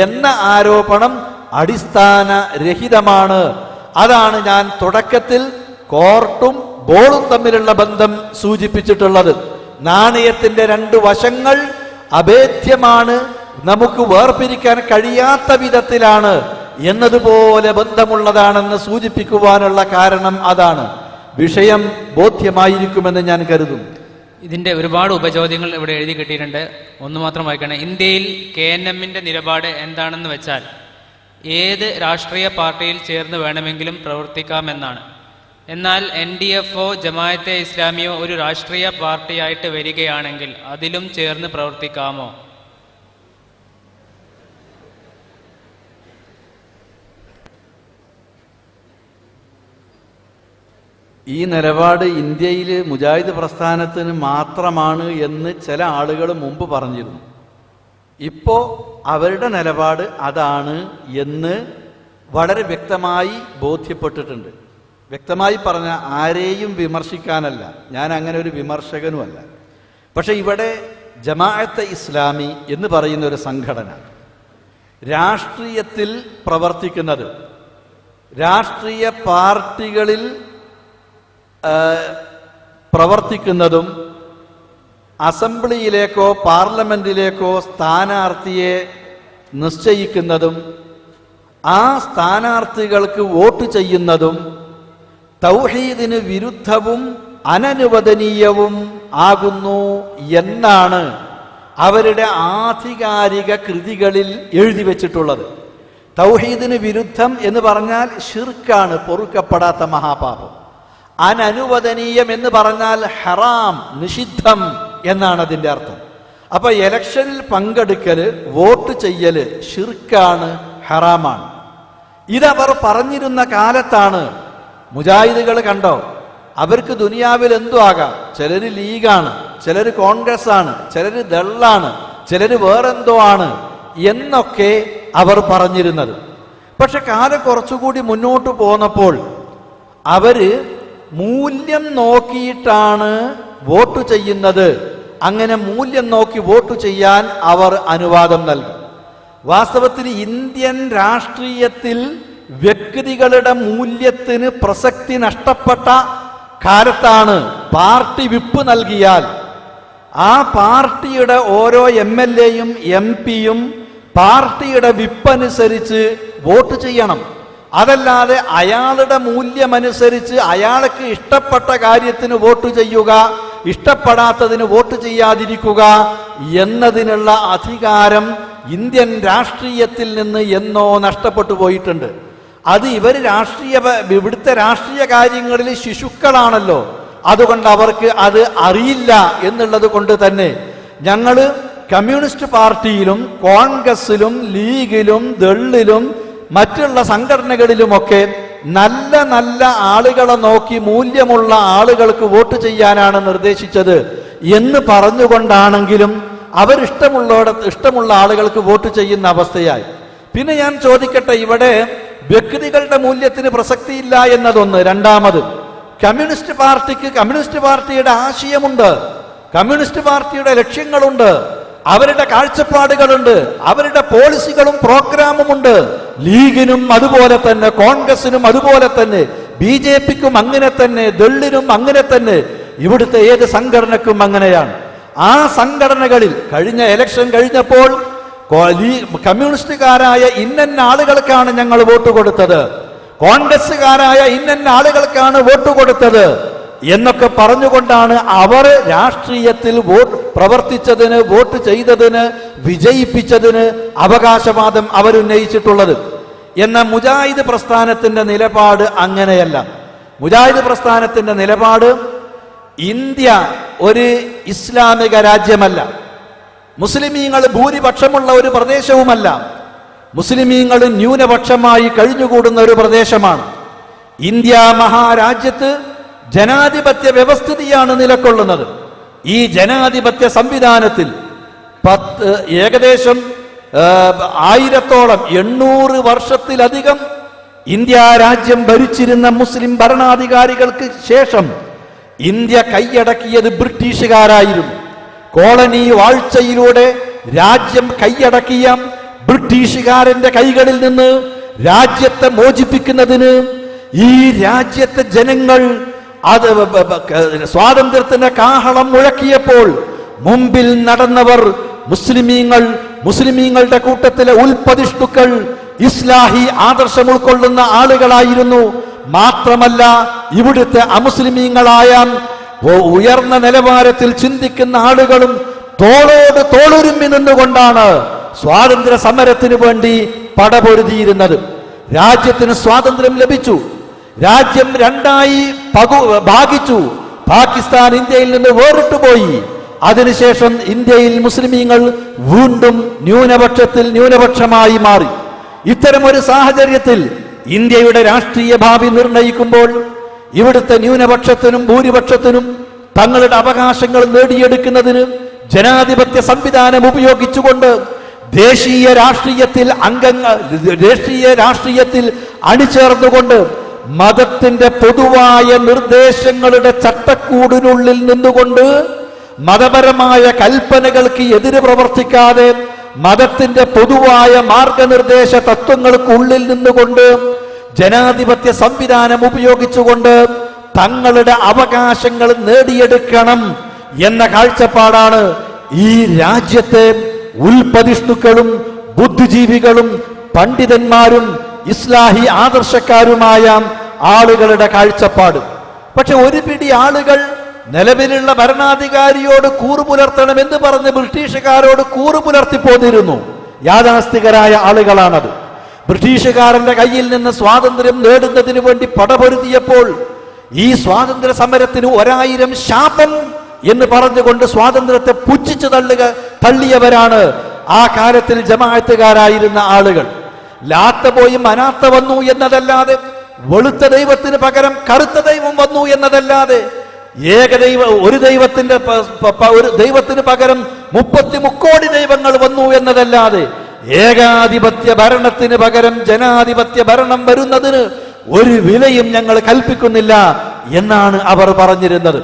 എന്ന ആരോപണം അടിസ്ഥാനരഹിതമാണ്. അതാണ് ഞാൻ തുടക്കത്തിൽ കോർട്ടും ബോളും തമ്മിലുള്ള ബന്ധം സൂചിപ്പിച്ചിട്ടുള്ളത്. നാണയത്തിന്റെ രണ്ട് വശങ്ങൾ അഭേദ്യമാണ്, നമുക്ക് വേർപിരിക്കാൻ കഴിയാത്ത വിധത്തിലാണ് എന്നതുപോലെ ബന്ധമുള്ളതാണെന്ന് സൂചിപ്പിക്കുവാനുള്ള കാരണം അതാണ്. വിഷയം ബോധ്യമായിരിക്കുമെന്ന് ഞാൻ കരുതും. ഇതിന്റെ ഒരുപാട് ഉപചോദ്യങ്ങൾ ഇവിടെ എഴുതി കിട്ടിയിട്ടുണ്ട്. ഒന്ന് മാത്രം വായിക്കണം. ഇന്ത്യയിൽ KNMന്റെ നിലപാട് എന്താണെന്ന് വെച്ചാൽ ഏത് രാഷ്ട്രീയ പാർട്ടിയിൽ ചേർന്ന് വേണമെങ്കിലും പ്രവർത്തിക്കാമെന്നാണ്. എന്നാൽ NDFO, ജമാഅത്തെ ഇസ്ലാമിയോ ഒരു രാഷ്ട്രീയ പാർട്ടിയായിട്ട് വരികയാണെങ്കിൽ അതിലും ചേർന്ന് പ്രവർത്തിക്കാമോ? ഈ നിലപാട് ഇന്ത്യയിൽ മുജാഹിദ് പ്രസ്ഥാനത്തിന് മാത്രമാണ് എന്ന് ചില ആളുകൾ മുമ്പ് പറഞ്ഞിരുന്നു. ഇപ്പോൾ അവരുടെ നിലപാട് അതാണ് എന്ന് വളരെ വ്യക്തമായി ബോധ്യപ്പെട്ടിട്ടുണ്ട്. വ്യക്തമായി പറഞ്ഞ ആരെയും വിമർശിക്കാനല്ല, ഞാൻ അങ്ങനെ ഒരു വിമർശകനുമല്ല. പക്ഷെ ഇവിടെ ജമാഅത്തെ ഇസ്ലാമി എന്ന് പറയുന്ന ഒരു സംഘടന രാഷ്ട്രീയത്തിൽ പ്രവർത്തിക്കുന്നത്, രാഷ്ട്രീയ പാർട്ടികളിൽ പ്രവർത്തിക്കുന്നതും അസംബ്ലിയിലേക്കോ പാർലമെന്റിലേക്കോ സ്ഥാനാർത്ഥിയെ നിശ്ചയിക്കുന്നതും ആ സ്ഥാനാർത്ഥികൾക്ക് വോട്ട് ചെയ്യുന്നതും തൗഹീദിന് വിരുദ്ധവും അനനുവദനീയവും ആകുന്നു എന്നാണ് അവരുടെ ആധികാരിക കൃതികളിൽ എഴുതി വച്ചിട്ടുള്ളത്. തൗഹീദിന് വിരുദ്ധം എന്ന് പറഞ്ഞാൽ ഷിർക്കാണ്, പൊറുക്കപ്പെടാത്ത മഹാപാപം. അനനുവദനീയം എന്ന് പറഞ്ഞാൽ ഹറാം, നിഷിദ്ധം എന്നാണ് അതിൻ്റെ അർത്ഥം. അപ്പൊ ഇലക്ഷനിൽ പങ്കെടുക്കല്, വോട്ട് ചെയ്യല് ഷിർക്കാണ്, ഹറാമാണ്. ഇതവർ പറഞ്ഞിരുന്ന കാലത്താണ് മുജാഹിദുകൾ കണ്ടോ, അവർക്ക് ദുനിയാവിൽ എന്തു ആകാം. ചിലര് ലീഗാണ്, ചിലര് കോൺഗ്രസ് ആണ്, ചിലര് ദള്ളാണ്, ചിലര് വേറെന്തോ ആണ് എന്നൊക്കെ അവർ പറഞ്ഞിരുന്നത്. പക്ഷെ കാലം കുറച്ചുകൂടി മുന്നോട്ട് പോന്നപ്പോൾ അവര് മൂല്യം നോക്കിയിട്ടാണ് വോട്ട് ചെയ്യുന്നത്. അങ്ങനെ മൂല്യം നോക്കി വോട്ട് ചെയ്യാൻ അവർ അനുവാദം നൽകി. വാസ്തവത്തിൽ ഇന്ത്യൻ രാഷ്ട്രീയത്തിൽ വ്യക്തികളുടെ മൂല്യത്തിന് പ്രസക്തി നഷ്ടപ്പെട്ട കാലത്താണ് പാർട്ടി വിപ്പ് നൽകിയാൽ ആ പാർട്ടിയുടെ ഓരോ MLA-യും MP-യും പാർട്ടിയുടെ വിപ്പനുസരിച്ച് വോട്ട് ചെയ്യണം. അതല്ലാതെ അയാളുടെ മൂല്യമനുസരിച്ച് അയാൾക്ക് ഇഷ്ടപ്പെട്ട കാര്യത്തിന് വോട്ട് ചെയ്യുക, ഇഷ്ടപ്പെടാത്തതിന് വോട്ട് ചെയ്യാതിരിക്കുക എന്നതിനുള്ള അധികാരം ഇന്ത്യൻ രാഷ്ട്രീയത്തിൽ നിന്ന് എന്നോ നഷ്ടപ്പെട്ടു പോയിട്ടുണ്ട്. അത് ഇവിടുത്തെ രാഷ്ട്രീയ കാര്യങ്ങളിൽ ശിശുക്കളാണല്ലോ, അതുകൊണ്ട് അവർക്ക് അത് അറിയില്ല എന്നുള്ളത് കൊണ്ട് തന്നെ ഞങ്ങൾ കമ്മ്യൂണിസ്റ്റ് പാർട്ടിയിലും കോൺഗ്രസിലും ലീഗിലും ദള്ളിലും മറ്റുള്ള സംഘടനകളിലുമൊക്കെ നല്ല നല്ല ആളുകളെ നോക്കി മൂല്യമുള്ള ആളുകൾക്ക് വോട്ട് ചെയ്യാനാണ് നിർദ്ദേശിച്ചത് എന്ന് പറഞ്ഞുകൊണ്ടാണെങ്കിലും ഇഷ്ടമുള്ള ആളുകൾക്ക് വോട്ട് ചെയ്യുന്ന അവസ്ഥയായി. പിന്നെ ഞാൻ ചോദിക്കട്ടെ, ഇവിടെ വ്യക്തികളുടെ മൂല്യത്തിന് പ്രസക്തിയില്ല എന്നതൊന്ന്. രണ്ടാമത്, കമ്മ്യൂണിസ്റ്റ് പാർട്ടിയുടെ ആശയമുണ്ട്, കമ്മ്യൂണിസ്റ്റ് പാർട്ടിയുടെ ലക്ഷ്യങ്ങളുണ്ട്, അവരുടെ കാഴ്ചപ്പാടുകളുണ്ട്, അവരുടെ പോളിസികളും പ്രോഗ്രാമുമുണ്ട്. ലീഗിനും അതുപോലെ തന്നെ, കോൺഗ്രസിനും അതുപോലെ തന്നെ, BJP-ക്കും അങ്ങനെ തന്നെ, ദള്ളിനും അങ്ങനെ തന്നെ, ഇവിടുത്തെ ഏത് സംഘടനക്കും അങ്ങനെയാണ്. ആ സംഘടനകളിൽ കഴിഞ്ഞ ഇലക്ഷൻ കഴിഞ്ഞപ്പോൾ കമ്മ്യൂണിസ്റ്റുകാരായ ഇന്ന ആളുകൾക്കാണ് ഞങ്ങൾ വോട്ട് കൊടുത്തത്, കോൺഗ്രസ്സുകാരായ ഇന്ന ആളുകൾക്കാണ് വോട്ട് കൊടുത്തത് എന്നൊക്കെ പറഞ്ഞുകൊണ്ടാണ് അവർ രാഷ്ട്രീയത്തിൽ പ്രവർത്തിച്ചതിന്, വോട്ട് ചെയ്തതിന്, വിജയിപ്പിച്ചതിന് അവകാശവാദം അവരുന്നയിച്ചിട്ടുള്ളത്. എന്നാൽ മുജാഹിദ് പ്രസ്ഥാനത്തിന്റെ നിലപാട് അങ്ങനെയല്ല. മുജാഹിദ് പ്രസ്ഥാനത്തിന്റെ നിലപാട് ഇന്ത്യ ഒരു ഇസ്ലാമിക രാജ്യമല്ല, മുസ്ലിമീങ്ങൾ ഭൂരിപക്ഷമുള്ള ഒരു പ്രദേശവുമല്ല, മുസ്ലിമീങ്ങൾ ന്യൂനപക്ഷമായി കഴിഞ്ഞുകൂടുന്ന ഒരു പ്രദേശമാണ്. ഇന്ത്യ മഹാരാജ്യത്ത് ജനാധിപത്യ വ്യവസ്ഥിതിയാണ് നിലകൊള്ളുന്നത്. ഈ ജനാധിപത്യ സംവിധാനത്തിൽ ഏകദേശം 1000-ഓളം 800 വർഷത്തിലധികം ഇന്ത്യ രാജ്യം ഭരിച്ചിരുന്ന മുസ്ലിം ഭരണാധികാരികൾക്ക് ശേഷം ഇന്ത്യ കൈയടക്കിയത് ബ്രിട്ടീഷുകാരായിരുന്നു. കോളനി വാഴ്ചയിലൂടെ രാജ്യം കൈയടക്കിയ ബ്രിട്ടീഷുകാരന്റെ കൈകളിൽ നിന്ന് രാജ്യത്തെ മോചിപ്പിക്കുന്നതിന് ഈ രാജ്യത്തെ ജനങ്ങൾ സ്വാതന്ത്ര്യത്തിന്റെ കാഹളം മുഴക്കിയപ്പോൾ മുമ്പിൽ നടന്നവർ മുസ്ലിമീങ്ങളുടെ കൂട്ടത്തിലെ ഉൽപ്പതിഷ്ണുക്കൾ ഇസ്ലാഹി ആദർശം ഉൾക്കൊള്ളുന്ന ആളുകളായിരുന്നു. മാത്രമല്ല, ഇവിടുത്തെ അമുസ്ലിമീങ്ങളായ ഉയർന്ന നിലവാരത്തിൽ ചിന്തിക്കുന്ന ആളുകളും തോളോട് തോളുരുമ്മി നിന്നുകൊണ്ടാണ് സ്വാതന്ത്ര്യ സമരത്തിന് വേണ്ടി പടപൊരുതിയിരുന്നത്. രാജ്യത്തിന് സ്വാതന്ത്ര്യം ലഭിച്ചു, രാജ്യം രണ്ടായി ഭാഗിച്ചു, പാകിസ്ഥാൻ ഇന്ത്യയിൽ നിന്ന് വേറിട്ടുപോയി. അതിനുശേഷം ഇന്ത്യയിൽ മുസ്ലിമീങ്ങൾ വീണ്ടും ന്യൂനപക്ഷമായി മാറി. ഇത്തരം ഒരു സാഹചര്യത്തിൽ ഇന്ത്യയുടെ രാഷ്ട്രീയ ഭാവി നിർണയിക്കുമ്പോൾ ഇവിടുത്തെ ന്യൂനപക്ഷത്തിനും ഭൂരിപക്ഷത്തിനും തങ്ങളുടെ അവകാശങ്ങൾ നേടിയെടുക്കുന്നതിന് ജനാധിപത്യ സംവിധാനം ഉപയോഗിച്ചുകൊണ്ട് ദേശീയ രാഷ്ട്രീയത്തിൽ അണിചേർന്നുകൊണ്ട് മതത്തിന്റെ പൊതുവായ നിർദ്ദേശങ്ങളുടെ ചട്ടക്കൂടിനുള്ളിൽ നിന്നുകൊണ്ട് മതപരമായ കൽപ്പനകൾക്ക് എതിര് പ്രവർത്തിക്കാതെ മതത്തിന്റെ പൊതുവായ മാർഗനിർദ്ദേശ തത്വങ്ങൾക്കുള്ളിൽ നിന്നുകൊണ്ട് ജനാധിപത്യ സംവിധാനം ഉപയോഗിച്ചുകൊണ്ട് തങ്ങളുടെ അവകാശങ്ങൾ നേടിയെടുക്കണം എന്ന കാഴ്ചപ്പാടാണ് ഈ രാജ്യത്തെ ഉൽപ്പതിഷ്ണുക്കളും ബുദ്ധിജീവികളും പണ്ഡിതന്മാരും ഇസ്ലാഹി ആദർശക്കാരുമായ ആളുകളുടെ കാഴ്ചപ്പാട്. പക്ഷെ ഒരു പിടി ആളുകൾ നിലവിലുള്ള ഭരണാധികാരിയോട് കൂറു പുലർത്തണമെന്ന് പറഞ്ഞ് ബ്രിട്ടീഷുകാരോട് കൂറു പുലർത്തി പോന്നിരുന്നു. യാഥാസ്ഥികരായ ആളുകളാണത്. ബ്രിട്ടീഷുകാരന്റെ കയ്യിൽ നിന്ന് സ്വാതന്ത്ര്യം നേടുന്നതിന് വേണ്ടി പടപൊരുതിയപ്പോൾ ഈ സ്വാതന്ത്ര്യ സമരത്തിന് 1000 ശാപം എന്ന് പറഞ്ഞുകൊണ്ട് സ്വാതന്ത്ര്യത്തെ പുച്ഛിച്ചു തള്ളിയവരാണ് ആ കാലത്തിൽ ജമാഅത്തുകാരായിരുന്ന ആളുകൾ. ലാത്ത പോയി മനാത്ത വന്നു എന്നതല്ലാതെ, വെളുത്ത ദൈവത്തിന് പകരം കറുത്ത ദൈവം വന്നു എന്നതല്ലാതെ, ഒരു ദൈവത്തിന് പകരം 33 കോടി ദൈവങ്ങൾ വന്നു എന്നതല്ലാതെ, ഏകാധിപത്യ ഭരണത്തിന് പകരം ജനാധിപത്യ ഭരണം വരുന്നതിന് ഒരു വിലയും ഞങ്ങൾ കൽപ്പിക്കുന്നില്ല എന്നാണ് അവർ പറഞ്ഞിരുന്നത്,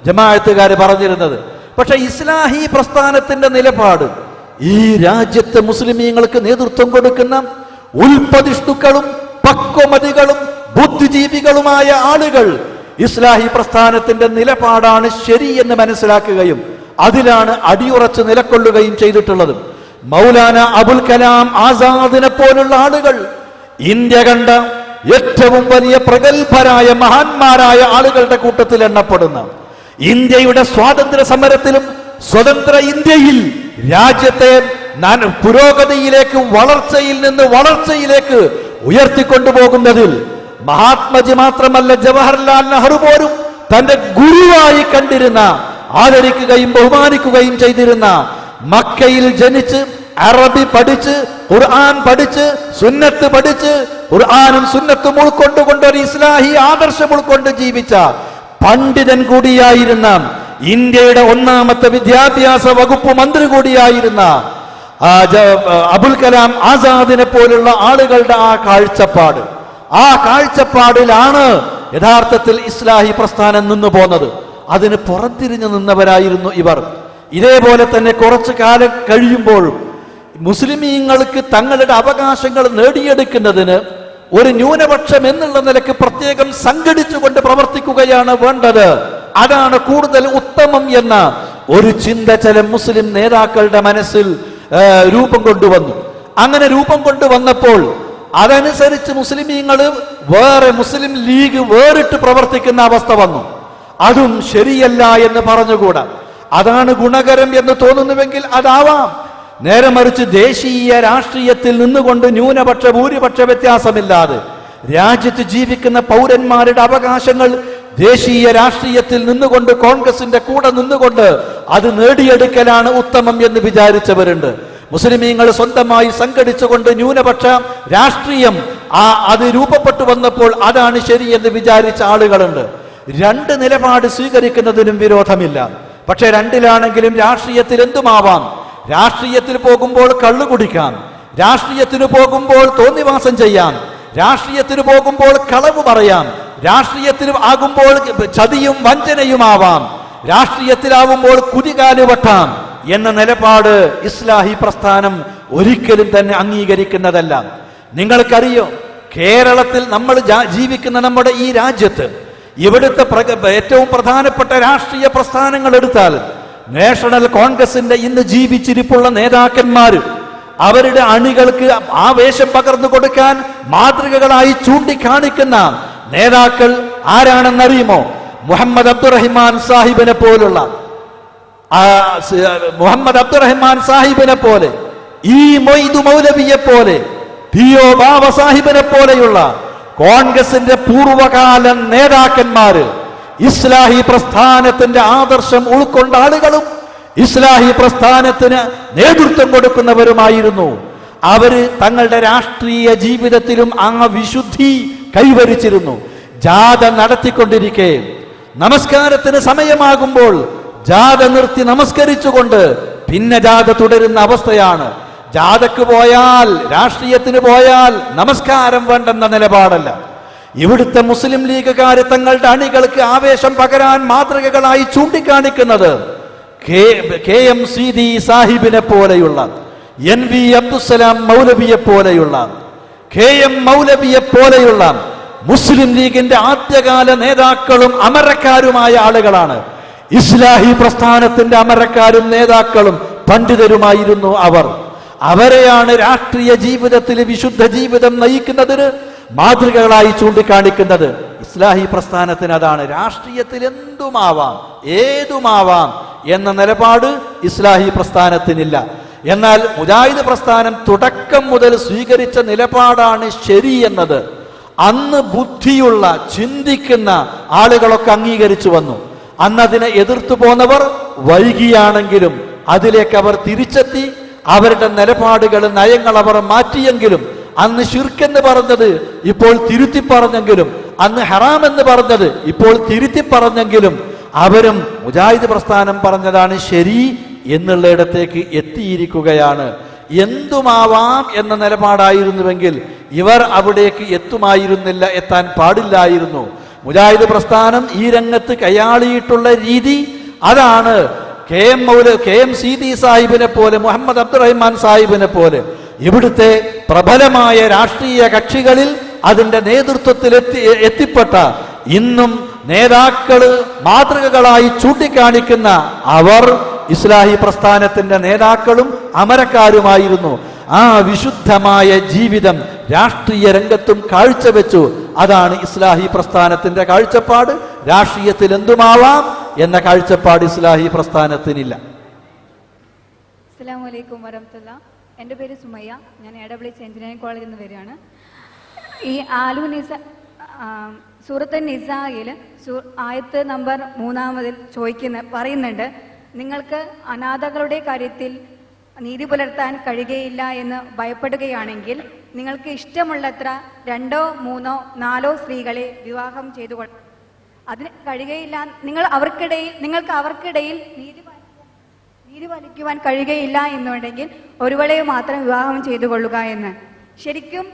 ജമാഅത്തുകാർ പറഞ്ഞിരുന്നത്. പക്ഷെ ഇസ്ലാഹി പ്രസ്ഥാനത്തിന്റെ നിലപാട്, ഈ രാജ്യത്തെ മുസ്ലിമീങ്ങൾക്ക് നേതൃത്വം കൊടുക്കുന്ന ഉൽപ്പതിഷ്ണുക്കളും പക്വമതികളും ബുദ്ധിജീവികളുമായ ആളുകൾ ഇസ്ലാഹി പ്രസ്ഥാനത്തിന്റെ നിലപാടാണ് ശരി എന്ന് മനസ്സിലാക്കുകയും അതിലാണ് അടിയുറച്ച് നിലകൊള്ളുകയും ചെയ്തിട്ടുള്ളത്. മൗലാന അബുൽ കലാം ആസാദിനെ പോലുള്ള ആളുകൾ ഇന്ത്യ കണ്ട ഏറ്റവും വലിയ പ്രഗത്ഭരായ മഹാന്മാരായ ആളുകളുടെ കൂട്ടത്തിൽ എണ്ണപ്പെടുന്ന, ഇന്ത്യയുടെ സ്വാതന്ത്ര്യ സമരത്തിലും സ്വതന്ത്ര ഇന്ത്യയിൽ രാജ്യത്തെ പുരോഗതിയിലേക്ക്, വളർച്ചയിൽ നിന്ന് വളർച്ചയിലേക്ക് ഉയർത്തിക്കൊണ്ടുപോകുന്നതിൽ മഹാത്മജി മാത്രമല്ല, ജവഹർലാൽ നെഹ്റു പോലും തന്റെ ഗുരുവായി കണ്ടിരുന്ന, ആദരിക്കുകയും ബഹുമാനിക്കുകയും ചെയ്തിരുന്ന, മക്കയിൽ ജനിച്ച് അറബി പഠിച്ച് ഖുർആൻ പഠിച്ച് സുന്നത്ത് പഠിച്ച് ഖുർആനും സുന്നത്തും ഉൾക്കൊണ്ടുകൊണ്ട് ഒരു ഇസ്ലാഹി ആദർശം ഉൾക്കൊണ്ട് ജീവിച്ച പണ്ഡിതൻ കൂടിയായിരുന്ന, ഇന്ത്യയുടെ 1ാമത്തെ വിദ്യാഭ്യാസ വകുപ്പ് മന്ത്രി കൂടിയായിരുന്ന അബുൽ കലാം ആസാദിനെ പോലുള്ള ആളുകളുടെ ആ കാഴ്ചപ്പാടിലാണ് യഥാർത്ഥത്തിൽ ഇസ്ലാഹി പ്രസ്ഥാനം നിന്നു പോന്നത്. അതിന് പുറത്തിരിഞ്ഞു നിന്നവരായിരുന്നു ഇവർ. ഇതേപോലെ തന്നെ കുറച്ചു കാലം കഴിയുമ്പോഴും മുസ്ലിമീങ്ങൾക്ക് തങ്ങളുടെ അവകാശങ്ങൾ നേടിയെടുക്കുന്നതിന് ഒരു ന്യൂനപക്ഷം എന്നുള്ള നിലക്ക് പ്രത്യേകം സംഘടിച്ചുകൊണ്ട് പ്രവർത്തിക്കുകയാണ് വേണ്ടത്, അതാണ് കൂടുതൽ ഉത്തമം എന്ന ഒരു ചിന്ത ചില മുസ്ലിം നേതാക്കളുടെ മനസ്സിൽ രൂപം കൊണ്ടുവന്നു. അങ്ങനെ രൂപം കൊണ്ടുവന്നപ്പോൾ അതനുസരിച്ച് മുസ്ലിമീങ്ങൾ മുസ്ലിം ലീഗ് വേറിട്ട് പ്രവർത്തിക്കുന്ന അവസ്ഥ വന്നു. അതും ശരിയല്ല എന്ന് പറഞ്ഞുകൂടാ. അതാണ് ഗുണകരം എന്ന് തോന്നുന്നുവെങ്കിൽ അതാവാം. നേരെ മറിച്ച് ദേശീയ രാഷ്ട്രീയത്തിൽ നിന്നുകൊണ്ട് ന്യൂനപക്ഷ ഭൂരിപക്ഷ വ്യത്യാസമില്ലാതെ രാജ്യത്ത് ജീവിക്കുന്ന പൗരന്മാരുടെ അവകാശങ്ങൾ ദേശീയ രാഷ്ട്രീയത്തിൽ നിന്നുകൊണ്ട്, കോൺഗ്രസിന്റെ കൂടെ നിന്നുകൊണ്ട് അത് നേടിയെടുക്കലാണ് ഉത്തമം എന്ന് വിചാരിച്ചവരുണ്ട്. മുസ്ലിമീങ്ങൾ സ്വന്തമായി സംഘടിച്ചുകൊണ്ട് ന്യൂനപക്ഷ രാഷ്ട്രീയം അത് രൂപപ്പെട്ടു വന്നപ്പോൾ അതാണ് ശരി എന്ന് വിചാരിച്ച ആളുകളുണ്ട്. 2 നിലപാട് സ്വീകരിക്കുന്നതിനും വിരോധമില്ല. പക്ഷെ രണ്ടിലാണെങ്കിലും രാഷ്ട്രീയത്തിൽ എന്തുമാവാം. രാഷ്ട്രീയത്തിൽ പോകുമ്പോൾ കള്ളു കുടിക്കാം, രാഷ്ട്രീയത്തിന് പോകുമ്പോൾ തോന്നിവാസം ചെയ്യാം, രാഷ്ട്രീയത്തിന് പോകുമ്പോൾ കളവ് പറയാം, രാഷ്ട്രീയത്തിൽ ആകുമ്പോൾ ചതിയും വഞ്ചനയുമാവാം, രാഷ്ട്രീയത്തിലാവുമ്പോൾ കുതികാല് വെട്ടാം എന്ന നിലപാട് ഇസ്ലാഹി പ്രസ്ഥാനം ഒരിക്കലും തന്നെ അംഗീകരിക്കുന്നതല്ല. നിങ്ങൾക്കറിയോ, കേരളത്തിൽ നമ്മൾ ജീവിക്കുന്ന നമ്മുടെ ഈ രാജ്യത്ത് ഇവിടുത്തെ ഏറ്റവും പ്രധാനപ്പെട്ട രാഷ്ട്രീയ പ്രസ്ഥാനങ്ങൾ എടുത്താൽ നാഷണൽ കോൺഗ്രസിന്റെ ഇന്ന് ജീവിച്ചിരിപ്പുള്ള നേതാക്കന്മാർ അവരുടെ അണികൾക്ക് ആവേശം പകർന്നു കൊടുക്കാൻ മാതൃകകളായി ചൂണ്ടിക്കാണിക്കുന്ന നേതാക്കൾ ആരാണെന്നറിയുമോ? മുഹമ്മദ് അബ്ദുറഹിമാൻ സാഹിബിനെ പോലുള്ള പോലെ, ഈ മൊയ്തു മൗലവിയെ പോലെ, പിഒ ബാബ സാഹിബിനെ പോലെയുള്ള കോൺഗ്രസിന്റെ പൂർവകാല നേതാക്കന്മാര് ഇസ്ലാഹി പ്രസ്ഥാനത്തിന്റെ ആദർശം ഉൾക്കൊണ്ട ആളുകളും ഇസ്ലാഹി പ്രസ്ഥാനത്തിന് നേതൃത്വം കൊടുക്കുന്നവരുമായിരുന്നു. അവര് തങ്ങളുടെ രാഷ്ട്രീയ ജീവിതത്തിലും ആ വിശുദ്ധി കൈവരിച്ചിരുന്നു. ജാഥ നടത്തിക്കൊണ്ടിരിക്കെ നമസ്കാരത്തിന് സമയമാകുമ്പോൾ ജാഥ നിർത്തി നമസ്കരിച്ചുകൊണ്ട് പിന്നെ ജാഥ തുടരുന്ന അവസ്ഥയാണ്. ജാഥക്ക് പോയാൽ, രാഷ്ട്രീയത്തിന് പോയാൽ നമസ്കാരം വേണ്ടെന്ന നിലപാടല്ല. ഇവിടുത്തെ മുസ്ലിം ലീഗുകാർ തങ്ങളുടെ അണികൾക്ക് ആവേശം പകരാൻ മാതൃകകളായി ചൂണ്ടിക്കാണിക്കുന്നത് KM സീതി സാഹിബിനെ പോലെയുള്ള, NV അബ്ദുസ്സലാം മൗലവിയെ പോലെയുള്ള, KM മൗലവിയെ പോലെയുള്ള മുസ്ലിം ലീഗിന്റെ ആദ്യകാല നേതാക്കളും അമരക്കാരുമായ ആളുകളാണ്. ഇസ്ലാഹി പ്രസ്ഥാനത്തിന്റെ അമരക്കാരും നേതാക്കളും പണ്ഡിതരുമായിരുന്നു അവർ. അവരെയാണ് രാഷ്ട്രീയ ജീവിതത്തിൽ വിശുദ്ധ ജീവിതം നയിക്കുന്നതിന് മാതൃകകളായി ചൂണ്ടിക്കാണിക്കുന്നത്. ഇസ്ലാഹി പ്രസ്ഥാനത്തിന് അതാണ്. രാഷ്ട്രീയത്തിൽ എന്തുമാവാം, ഏതുമാവാം എന്ന നിലപാട് ഇസ്ലാഹി പ്രസ്ഥാനത്തിനില്ല. എന്നാൽ മുജാഹിദ് പ്രസ്ഥാനം തുടക്കം മുതൽ സ്വീകരിച്ച നിലപാടാണ് ശരി എന്നത് അന്ന് ബുദ്ധിയുള്ള ചിന്തിക്കുന്ന ആളുകളൊക്കെ അംഗീകരിച്ചു വന്നു. അന്ന് അതിനെ എതിർത്തു പോന്നവർ വൈകിയാണെങ്കിലും അതിലേക്ക് അവർ തിരിച്ചെത്തി. അവരുടെ നിലപാടുകൾ, നയങ്ങൾ അവർ മാറ്റിയെങ്കിലും, അന്ന് ശിർക്ക് പറഞ്ഞത് ഇപ്പോൾ തിരുത്തി പറഞ്ഞെങ്കിലും, അന്ന് ഹറാം എന്ന് പറഞ്ഞത് ഇപ്പോൾ തിരുത്തി പറഞ്ഞെങ്കിലും, അവരും മുജാഹിദ് പ്രസ്ഥാനം പറഞ്ഞതാണ് ശരി എന്നുള്ളിടത്തേക്ക് എത്തിയിരിക്കുകയാണ്. എന്തുമാവാം എന്ന നിലപാടായിരുന്നുവെങ്കിൽ ഇവർ അവിടേക്ക് എത്തുമായിരുന്നില്ല, എത്താൻ പാടില്ലായിരുന്നു. മുജാഹിദ് പ്രസ്ഥാനം ഈ രംഗത്ത് കൈയാളിയിട്ടുള്ള രീതി അതാണ്. KM സീതി സാഹിബിനെ പോലെ, മുഹമ്മദ് അബ്ദുറഹ്മാൻ സാഹിബിനെ പോലെ ഇവിടുത്തെ പ്രബലമായ രാഷ്ട്രീയ കക്ഷികളിൽ അതിന്റെ നേതൃത്വത്തിൽ എത്തിപ്പെട്ട ഇന്നും നേതാക്കള് മാതൃകകളായി ചൂണ്ടിക്കാണിക്കുന്ന അവർ ഇസ്ലാഹി പ്രസ്ഥാനത്തിന്റെ നേതാക്കളും അമരക്കാരുമായിരുന്നു. ആ വിശുദ്ധമായ ജീവിതം രാഷ്ട്രീയ രംഗത്തും കാഴ്ചവെച്ചു. അതാണ് ഇസ്ലാഹി പ്രസ്ഥാനത്തിന്റെ കാഴ്ചപ്പാട്. രാഷ്ട്രീയത്തിൽ എന്തുമാവാം എന്ന കാഴ്ചപ്പാട് ഇസ്ലാഹി പ്രസ്ഥാനത്തിനില്ല. അസ്സലാമു അലൈക്കും വറഹ്മത്തുള്ളാഹി. എൻ്റെ പേര് സുമയ്യ. ഞാൻ AWH എഞ്ചിനീയറിംഗ് കോളേജിൽ നിന്ന് വരികയാണ്. ഈ സൂറത്ത് നിസായിൽ ആയത്ത് നമ്പർ 3 പറയുന്നുണ്ട്, നിങ്ങൾക്ക് അനാഥകളുടെ കാര്യത്തിൽ നീതി പുലർത്താൻ കഴിയുകയില്ല എന്ന് ഭയപ്പെടുകയാണെങ്കിൽ നിങ്ങൾക്ക് ഇഷ്ടമുള്ളത്ര 2, 3, 4 സ്ത്രീകളെ വിവാഹം ചെയ്തു കൊള്ളാം. അതിന് കഴിയുകയില്ല, നിങ്ങൾക്ക് അവർക്കിടയിൽ നീതി പാലിക്കുവാൻ കഴിയുകയില്ല എന്നുണ്ടെങ്കിൽ ഒരുവളെ മാത്രം വിവാഹം ചെയ്തു കൊള്ളുക എന്ന്. ശരിക്കും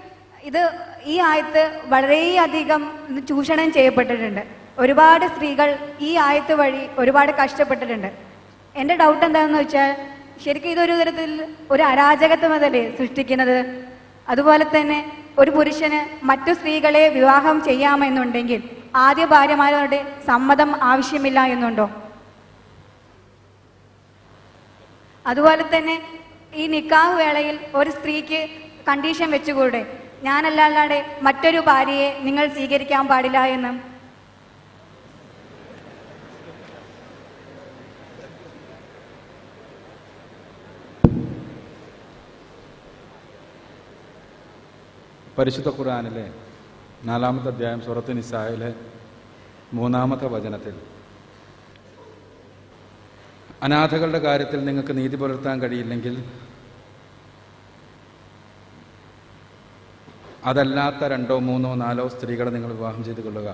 ഈ ആയത്ത് വളരെയധികം ചൂഷണം ചെയ്യപ്പെട്ടിട്ടുണ്ട്. ഒരുപാട് സ്ത്രീകൾ ഈ ആയത്ത് വഴി ഒരുപാട് കഷ്ടപ്പെട്ടിട്ടുണ്ട്. എൻ്റെ ഡൗട്ട് എന്താണെന്ന് വെച്ചാൽ, ശരിക്കും ഇതൊരു തരത്തിൽ ഒരു അരാജകത്വമല്ലേ സൃഷ്ടിക്കുന്നത്? അതുപോലെ തന്നെ ഒരു പുരുഷന് മറ്റു സ്ത്രീകളെ വിവാഹം ചെയ്യാമെന്നുണ്ടെങ്കിൽ ആദ്യ ഭാര്യമാരുടെ സമ്മതം ആവശ്യമില്ല എന്നുണ്ടോ? അതുപോലെ തന്നെ ഈ നിക്കാഹ് വേളയിൽ ഒരു സ്ത്രീക്ക് കണ്ടീഷൻ വെച്ചുകൂടെ, ഞാനല്ലാതെ മറ്റൊരു ഭാര്യയെ നിങ്ങൾ സ്വീകരിക്കാൻ പാടില്ല എന്ന്? പരിശുദ്ധ ഖുർആനിലെ 4-ാമത്തെ അധ്യായം സൂറത്ത് നിസായിലെ 3-ാമത്തെ വചനത്തിൽ അനാഥകളുടെ കാര്യത്തിൽ നിങ്ങൾക്ക് നീതി പുലർത്താൻ കഴിയില്ലെങ്കിൽ അതല്ലാത്ത 2, 3, 4 സ്ത്രീകളെ നിങ്ങൾ വിവാഹം ചെയ്തു കൊള്ളുക.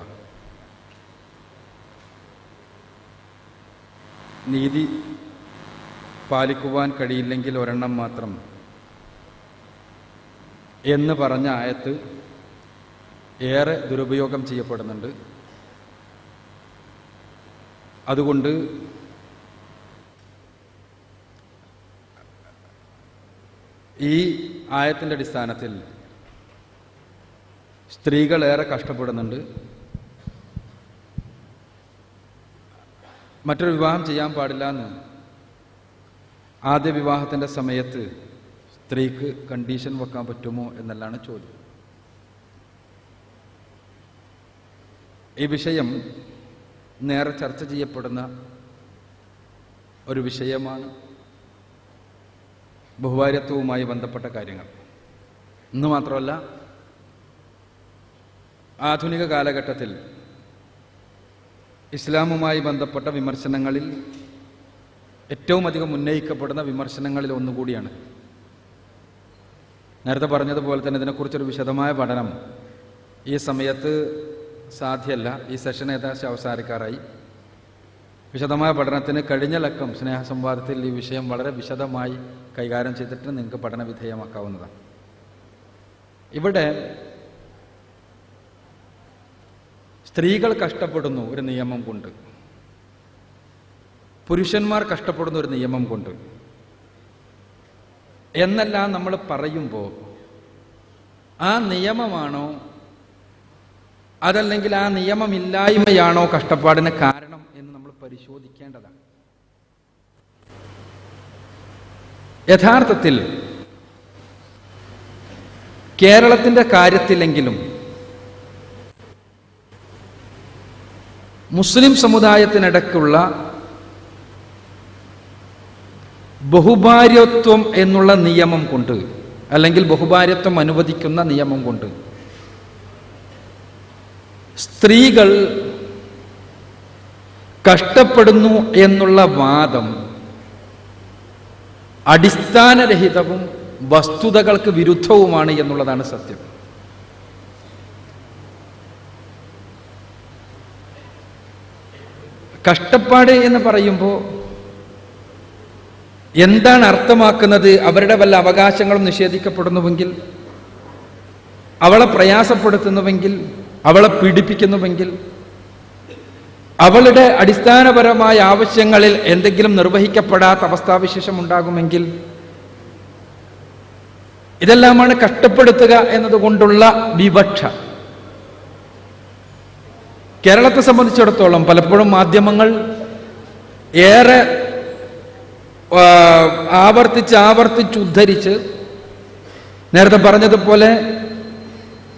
നീതി പാലിക്കുവാൻ കഴിയില്ലെങ്കിൽ ഒരെണ്ണം മാത്രം എന്ന് പറഞ്ഞ ആയത്ത് ഏറെ ദുരുപയോഗം ചെയ്യപ്പെടുന്നുണ്ട്. അതുകൊണ്ട് ഈ ആയത്തിൻ്റെ അടിസ്ഥാനത്തിൽ സ്ത്രീകൾ ഏറെ കഷ്ടപ്പെടുന്നുണ്ട്. മറ്റൊരു വിവാഹം ചെയ്യാൻ പാടില്ല എന്ന് ആദ്യ വിവാഹത്തിൻ്റെ സമയത്ത് സ്ത്രീക്ക് കണ്ടീഷൻ വെക്കാൻ പറ്റുമോ എന്നെല്ലാണ് ചോദ്യം. ഈ വിഷയം നേരെ ചർച്ച ചെയ്യപ്പെടുന്ന ഒരു വിഷയമാണ്. ബഹുഭാര്യത്വവുമായി ബന്ധപ്പെട്ട കാര്യങ്ങൾ ഇന്ന് മാത്രമല്ല, ആധുനിക കാലഘട്ടത്തിൽ ഇസ്ലാമുമായി ബന്ധപ്പെട്ട വിമർശനങ്ങളിൽ ഏറ്റവും അധികം ഉന്നയിക്കപ്പെടുന്ന വിമർശനങ്ങളിൽ ഒന്നുകൂടിയാണ്. നേരത്തെ പറഞ്ഞതുപോലെ തന്നെ ഇതിനെക്കുറിച്ചൊരു വിശദമായ പഠനം ഈ സമയത്ത് സാധ്യമല്ല. ഈ സെഷൻ ഏകദേശം അവസാനിക്കാറായി. വിശദമായ പഠനത്തിന് കഴിഞ്ഞ ലക്കം സ്നേഹസംവാദത്തിൽ ഈ വിഷയം വളരെ വിശദമായി കൈകാര്യം ചെയ്തിട്ട് നിങ്ങൾക്ക് പഠന വിധേയമാക്കാവുന്നതാണ്. ഇവിടെ സ്ത്രീകൾ കഷ്ടപ്പെടുന്നു ഒരു നിയമം കൊണ്ട്, പുരുഷന്മാർ കഷ്ടപ്പെടുന്ന ഒരു നിയമം കൊണ്ട് എന്നെല്ലാം നമ്മൾ പറയുമ്പോൾ ആ നിയമമാണോ അതല്ലെങ്കിൽ ആ നിയമമില്ലായ്മയാണോ കഷ്ടപ്പാടിന് കാരണം എന്ന് നമ്മൾ പരിശോധിക്കേണ്ടതാണ്. യഥാർത്ഥത്തിൽ കേരളത്തിൻ്റെ കാര്യത്തിലെങ്കിലും മുസ്ലിം സമുദായത്തിനിടയ്ക്കുള്ള ബഹുഭാര്യത്വം എന്നുള്ള നിയമം കൊണ്ട്, അല്ലെങ്കിൽ ബഹുഭാര്യത്വം അനുവദിക്കുന്ന നിയമം കൊണ്ട് സ്ത്രീകൾ കഷ്ടപ്പെടുന്നു എന്നുള്ള വാദം അടിസ്ഥാനരഹിതവും വസ്തുതകൾക്ക് വിരുദ്ധവുമാണ് എന്നുള്ളതാണ് സത്യം. കഷ്ടപ്പാട് എന്ന് പറയുമ്പോൾ എന്താണ് അർത്ഥമാക്കുന്നത്? അവരുടെ വല്ല അവകാശങ്ങളും നിഷേധിക്കപ്പെടുന്നുവെങ്കിൽ, അവളെ പ്രയാസപ്പെടുത്തുന്നുവെങ്കിൽ, അവളെ പീഡിപ്പിക്കുന്നുവെങ്കിൽ, അവളുടെ അടിസ്ഥാനപരമായ ആവശ്യങ്ങളിൽ എന്തെങ്കിലും നിർവഹിക്കപ്പെടാത്ത അവസ്ഥാവിശേഷം ഉണ്ടാകുമെങ്കിൽ, ഇതെല്ലാമാണ് കഷ്ടപ്പെടുത്തുക എന്നതുകൊണ്ടുള്ള വിവക്ഷ. കേരളത്തെ സംബന്ധിച്ചിടത്തോളം പലപ്പോഴും മാധ്യമങ്ങൾ ഏറെ ആവർത്തിച്ച് ഉദ്ധരിച്ച്, നേരത്തെ പറഞ്ഞതുപോലെ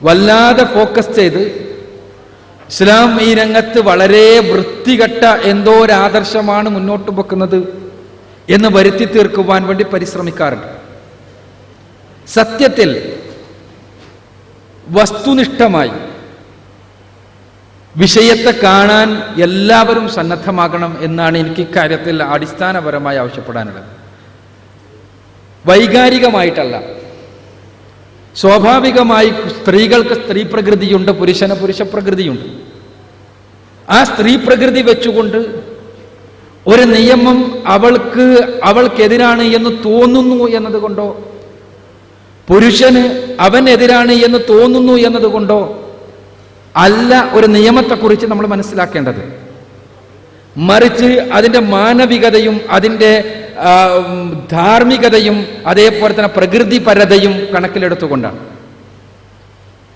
വല്ലാതെ ഫോക്കസ് ചെയ്ത് ഇസ്ലാം ഈ രംഗത്ത് വളരെ വൃത്തികെട്ട എന്തോ ഒരു ആദർശമാണ് മുന്നോട്ട് വെക്കുന്നത് എന്ന് വരുത്തി തീർക്കുവാൻ വേണ്ടി പരിശ്രമിക്കാറുണ്ട്. സത്യത്തിൽ വസ്തുനിഷ്ഠമായി വിഷയത്തെ കാണാൻ എല്ലാവരും സന്നദ്ധമാകണം എന്നാണ് എനിക്ക് ഇക്കാര്യത്തിൽ അടിസ്ഥാനപരമായി ആവശ്യപ്പെടാനുള്ളത്. വൈകാരികമായിട്ടല്ല. സ്വാഭാവികമായി സ്ത്രീകൾക്ക് സ്ത്രീ പ്രകൃതിയുണ്ട്, പുരുഷന് പുരുഷ പ്രകൃതിയുണ്ട്. ആ സ്ത്രീ പ്രകൃതി വെച്ചുകൊണ്ട് ഒരു നിയമം അവൾക്കെതിരാണ് എന്ന് തോന്നുന്നു എന്നതുകൊണ്ടോ, പുരുഷന് അവനെതിരാണ് എന്ന് തോന്നുന്നു എന്നതുകൊണ്ടോ അല്ല ഒരു നിയമത്തെക്കുറിച്ച് നമ്മൾ മനസ്സിലാക്കേണ്ടത്. മറിച്ച് അതിൻ്റെ മാനവികതയും അതിൻ്റെ ധാർമ്മികതയും അതേപോലെ തന്നെ പ്രകൃതിപരതയും കണക്കിലെടുത്തുകൊണ്ടാണ്.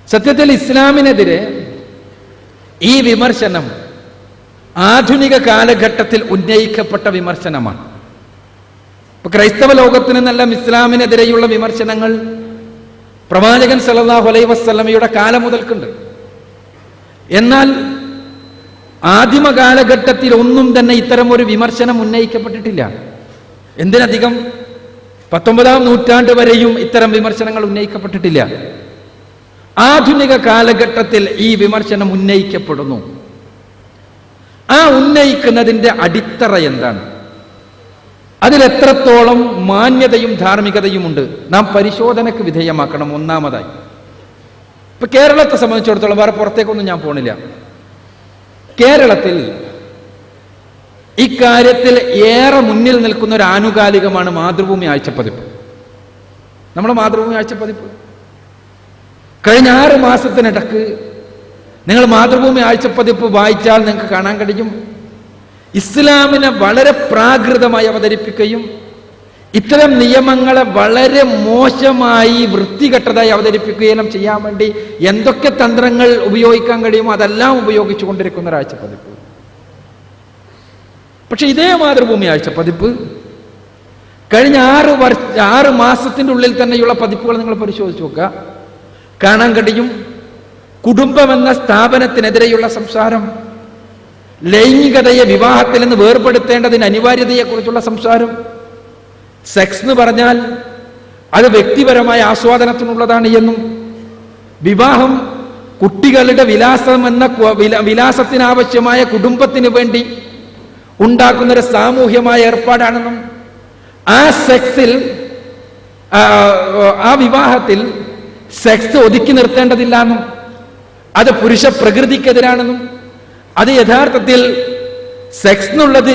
സത്യത്തിൽ ഇസ്ലാമിനെതിരെ ഈ വിമർശനം ആധുനിക കാലഘട്ടത്തിൽ ഉന്നയിക്കപ്പെട്ട വിമർശനമാണ്. ഇപ്പൊ ക്രൈസ്തവ ലോകത്തിന് നല്ല ഇസ്ലാമിനെതിരെയുള്ള വിമർശനങ്ങൾ പ്രവാചകൻ സല്ലല്ലാഹു അലൈഹി വസല്ലമയുടെ കാലം മുതൽക്കുണ്ട്. എന്നാൽ ആദിമ കാലഘട്ടത്തിൽ ഒന്നും തന്നെ ഇത്തരം ഒരു വിമർശനം ഉന്നയിക്കപ്പെട്ടിട്ടില്ല. എന്തിനധികം 19-ാം നൂറ്റാണ്ട് വരെയും ഇത്തരം വിമർശനങ്ങൾ ഉന്നയിക്കപ്പെട്ടിട്ടില്ല. ആധുനിക കാലഘട്ടത്തിൽ ഈ വിമർശനം ഉന്നയിക്കപ്പെടുന്നു. ആ ഉന്നയിക്കുന്നതിൻ്റെ അടിത്തറ എന്താണ്? അതിലെത്രത്തോളം മാന്യതയും ധാർമ്മികതയുമുണ്ട് നാം പരിശോധനയ്ക്ക് വിധേയമാക്കണം. ഒന്നാമതായി, ഇപ്പൊ കേരളത്തെ സംബന്ധിച്ചിടത്തോളം, വേറെ പുറത്തേക്കൊന്നും ഞാൻ പോണില്ല, കേരളത്തിൽ ഇക്കാര്യത്തിൽ ഏറെ മുന്നിൽ നിൽക്കുന്ന ഒരു ആനുകാലികമാണ് മാതൃഭൂമി ആഴ്ചപ്പതിപ്പ്. നമ്മുടെ മാതൃഭൂമി ആഴ്ചപ്പതിപ്പ് കഴിഞ്ഞ 6 മാസത്തിനിടക്ക് നിങ്ങൾ മാതൃഭൂമി ആഴ്ചപ്പതിപ്പ് വായിച്ചാൽ നിങ്ങൾക്ക് കാണാൻ കഴിയും, ഇസ്ലാമിനെ വളരെ പ്രാകൃതമായി അവതരിപ്പിക്കുകയും ഇത്തരം നിയമങ്ങളെ വളരെ മോശമായി വൃത്തികെട്ടതായി അവതരിപ്പിക്കുകയും ചെയ്യാൻ വേണ്ടി എന്തൊക്കെ തന്ത്രങ്ങൾ ഉപയോഗിക്കാൻ കഴിയുമോ അതെല്ലാം ഉപയോഗിച്ചു കൊണ്ടിരിക്കുന്ന ഒരു ആഴ്ചപ്പതിപ്പ്. പക്ഷെ ഇതേ മാതൃഭൂമി ആഴ്ചപ്പതിപ്പ് കഴിഞ്ഞ 6 മാസത്തിൻ്റെ ഉള്ളിൽ തന്നെയുള്ള പതിപ്പുകൾ നിങ്ങൾ പരിശോധിച്ച് നോക്കുക, കാണാൻ കഴിയും കുടുംബം എന്ന സ്ഥാപനത്തിനെതിരെയുള്ള സംസാരം, ലൈംഗികതയെ വിവാഹത്തിൽ നിന്ന് വേർപെടുത്തേണ്ടതിന് അനിവാര്യതയെക്കുറിച്ചുള്ള സംസാരം, സെക്സ് എന്ന് പറഞ്ഞാൽ അത് വ്യക്തിപരമായ ആസ്വാദനത്തിനുള്ളതാണ് എന്നും, വിവാഹം കുട്ടികളുടെ വിലാസത്തിനാവശ്യമായ കുടുംബത്തിന് വേണ്ടി ഉണ്ടാക്കുന്നൊരു സാമൂഹ്യമായ ഏർപ്പാടാണെന്നും, ആ സെക്സിൽ ആ വിവാഹത്തിൽ സെക്സ് ഒതുക്കി നിർത്തേണ്ടതില്ല എന്നും, അത് പുരുഷ പ്രകൃതിക്കെതിരാണെന്നും, അത് യഥാർത്ഥത്തിൽ സെക്സ് എന്നുള്ളത്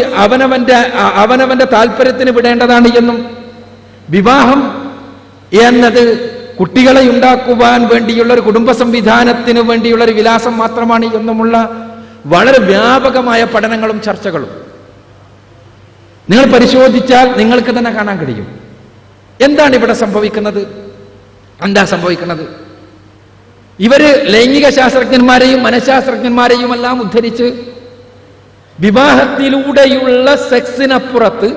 അവനവന്റെ താല്പര്യത്തിന് വിടേണ്ടതാണ് എന്നും, വിവാഹം എന്നത് കുട്ടികളെ ഉണ്ടാക്കുവാൻ വേണ്ടിയുള്ള ഒരു കുടുംബ സംവിധാനത്തിന് വേണ്ടിയുള്ള ഒരു വിലാസം മാത്രമാണ് എന്നുമുള്ള വളരെ വ്യാപകമായ പഠനങ്ങളും ചർച്ചകളും നിങ്ങൾ പരിശോധിച്ചാൽ നിങ്ങൾക്ക് തന്നെ കാണാൻ കഴിയും. എന്താണ് ഇവിടെ സംഭവിക്കുന്നത്? എന്താ സംഭവിക്കുന്നത്? ഇവര് ലൈംഗിക ശാസ്ത്രജ്ഞന്മാരെയും മനഃശാസ്ത്രജ്ഞന്മാരെയും എല്ലാം ഉദ്ധരിച്ച് വിവാഹത്തിലൂടെയുള്ള സെക്സിനപ്പുറത്ത്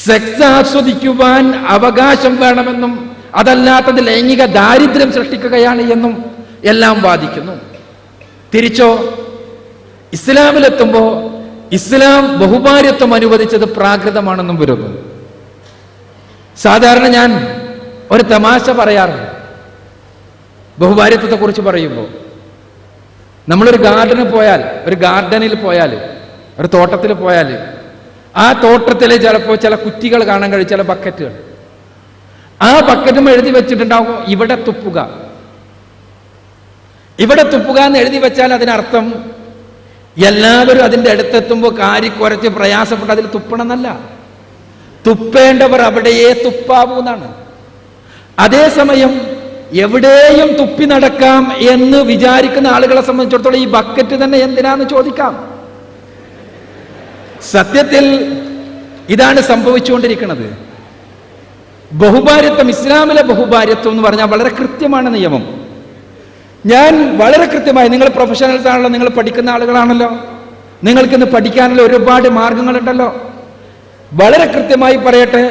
സെക്സ് ആസ്വദിക്കുവാൻ അവകാശം വേണമെന്നും അതല്ലാത്തത് ലൈംഗിക ദാരിദ്ര്യം സൃഷ്ടിക്കുകയാണ് എന്നും എല്ലാം വാദിക്കുന്നു. തിരിച്ചോ, ഇസ്ലാമിലെത്തുമ്പോൾ ഇസ്ലാം ബഹുഭാര്യത്വം അനുവദിച്ചത് പ്രാകൃതമാണെന്നും വരുന്നു. സാധാരണ ഞാൻ ഒരു തമാശ പറയാറുണ്ട് ബഹുഭാര്യത്വത്തെ കുറിച്ച് പറയുമ്പോൾ. നമ്മളൊരു ഗാർഡനിൽ പോയാൽ ഒരു തോട്ടത്തിൽ പോയാൽ ആ തോട്ടത്തിൽ ചിലപ്പോൾ ചില കുറ്റികൾ കാണാൻ കഴിയും, ചില ബക്കറ്റുകൾ. ആ ബക്കറ്റും എഴുതി വെച്ചിട്ടുണ്ടാവും ഇവിടെ തുപ്പുക. ഇവിടെ തുപ്പുക എന്ന് എഴുതി വെച്ചാൽ അതിനർത്ഥം എല്ലാവരും അതിൻ്റെ അടുത്തെത്തുമ്പോൾ കാരിക്കുറച്ച് പ്രയാസപ്പെട്ട് അതിൽ തുപ്പണമെന്നല്ല. തുപ്പേണ്ടവർ അവിടെയേ തുപ്പാവൂ എന്നാണ്. അതേസമയം എവിടെയും തുപ്പി നടക്കാം എന്ന് വിചാരിക്കുന്ന ആളുകളെ സംബന്ധിച്ചിടത്തോളം ഈ ബക്കറ്റ് തന്നെ എന്തിനാന്ന് ചോദിക്കാം. സത്യത്തിൽ ഇതാണ് സംഭവിച്ചുകൊണ്ടിരിക്കുന്നത്. ബഹുഭാര്യത്വം, ഇസ്ലാമിലെ ബഹുഭാര്യത്വം എന്ന് പറഞ്ഞാൽ വളരെ കൃത്യമാണ് നിയമം. ഞാൻ വളരെ കൃത്യമായി, നിങ്ങൾ പ്രൊഫഷണൽസ് ആണല്ലോ, നിങ്ങൾ പഠിക്കുന്ന ആളുകളാണല്ലോ, നിങ്ങൾക്കിന്ന് പഠിക്കാനുള്ള ഒരുപാട് മാർഗങ്ങളുണ്ടല്ലോ. വളരെ കൃത്യമായി പറയട്ടെ,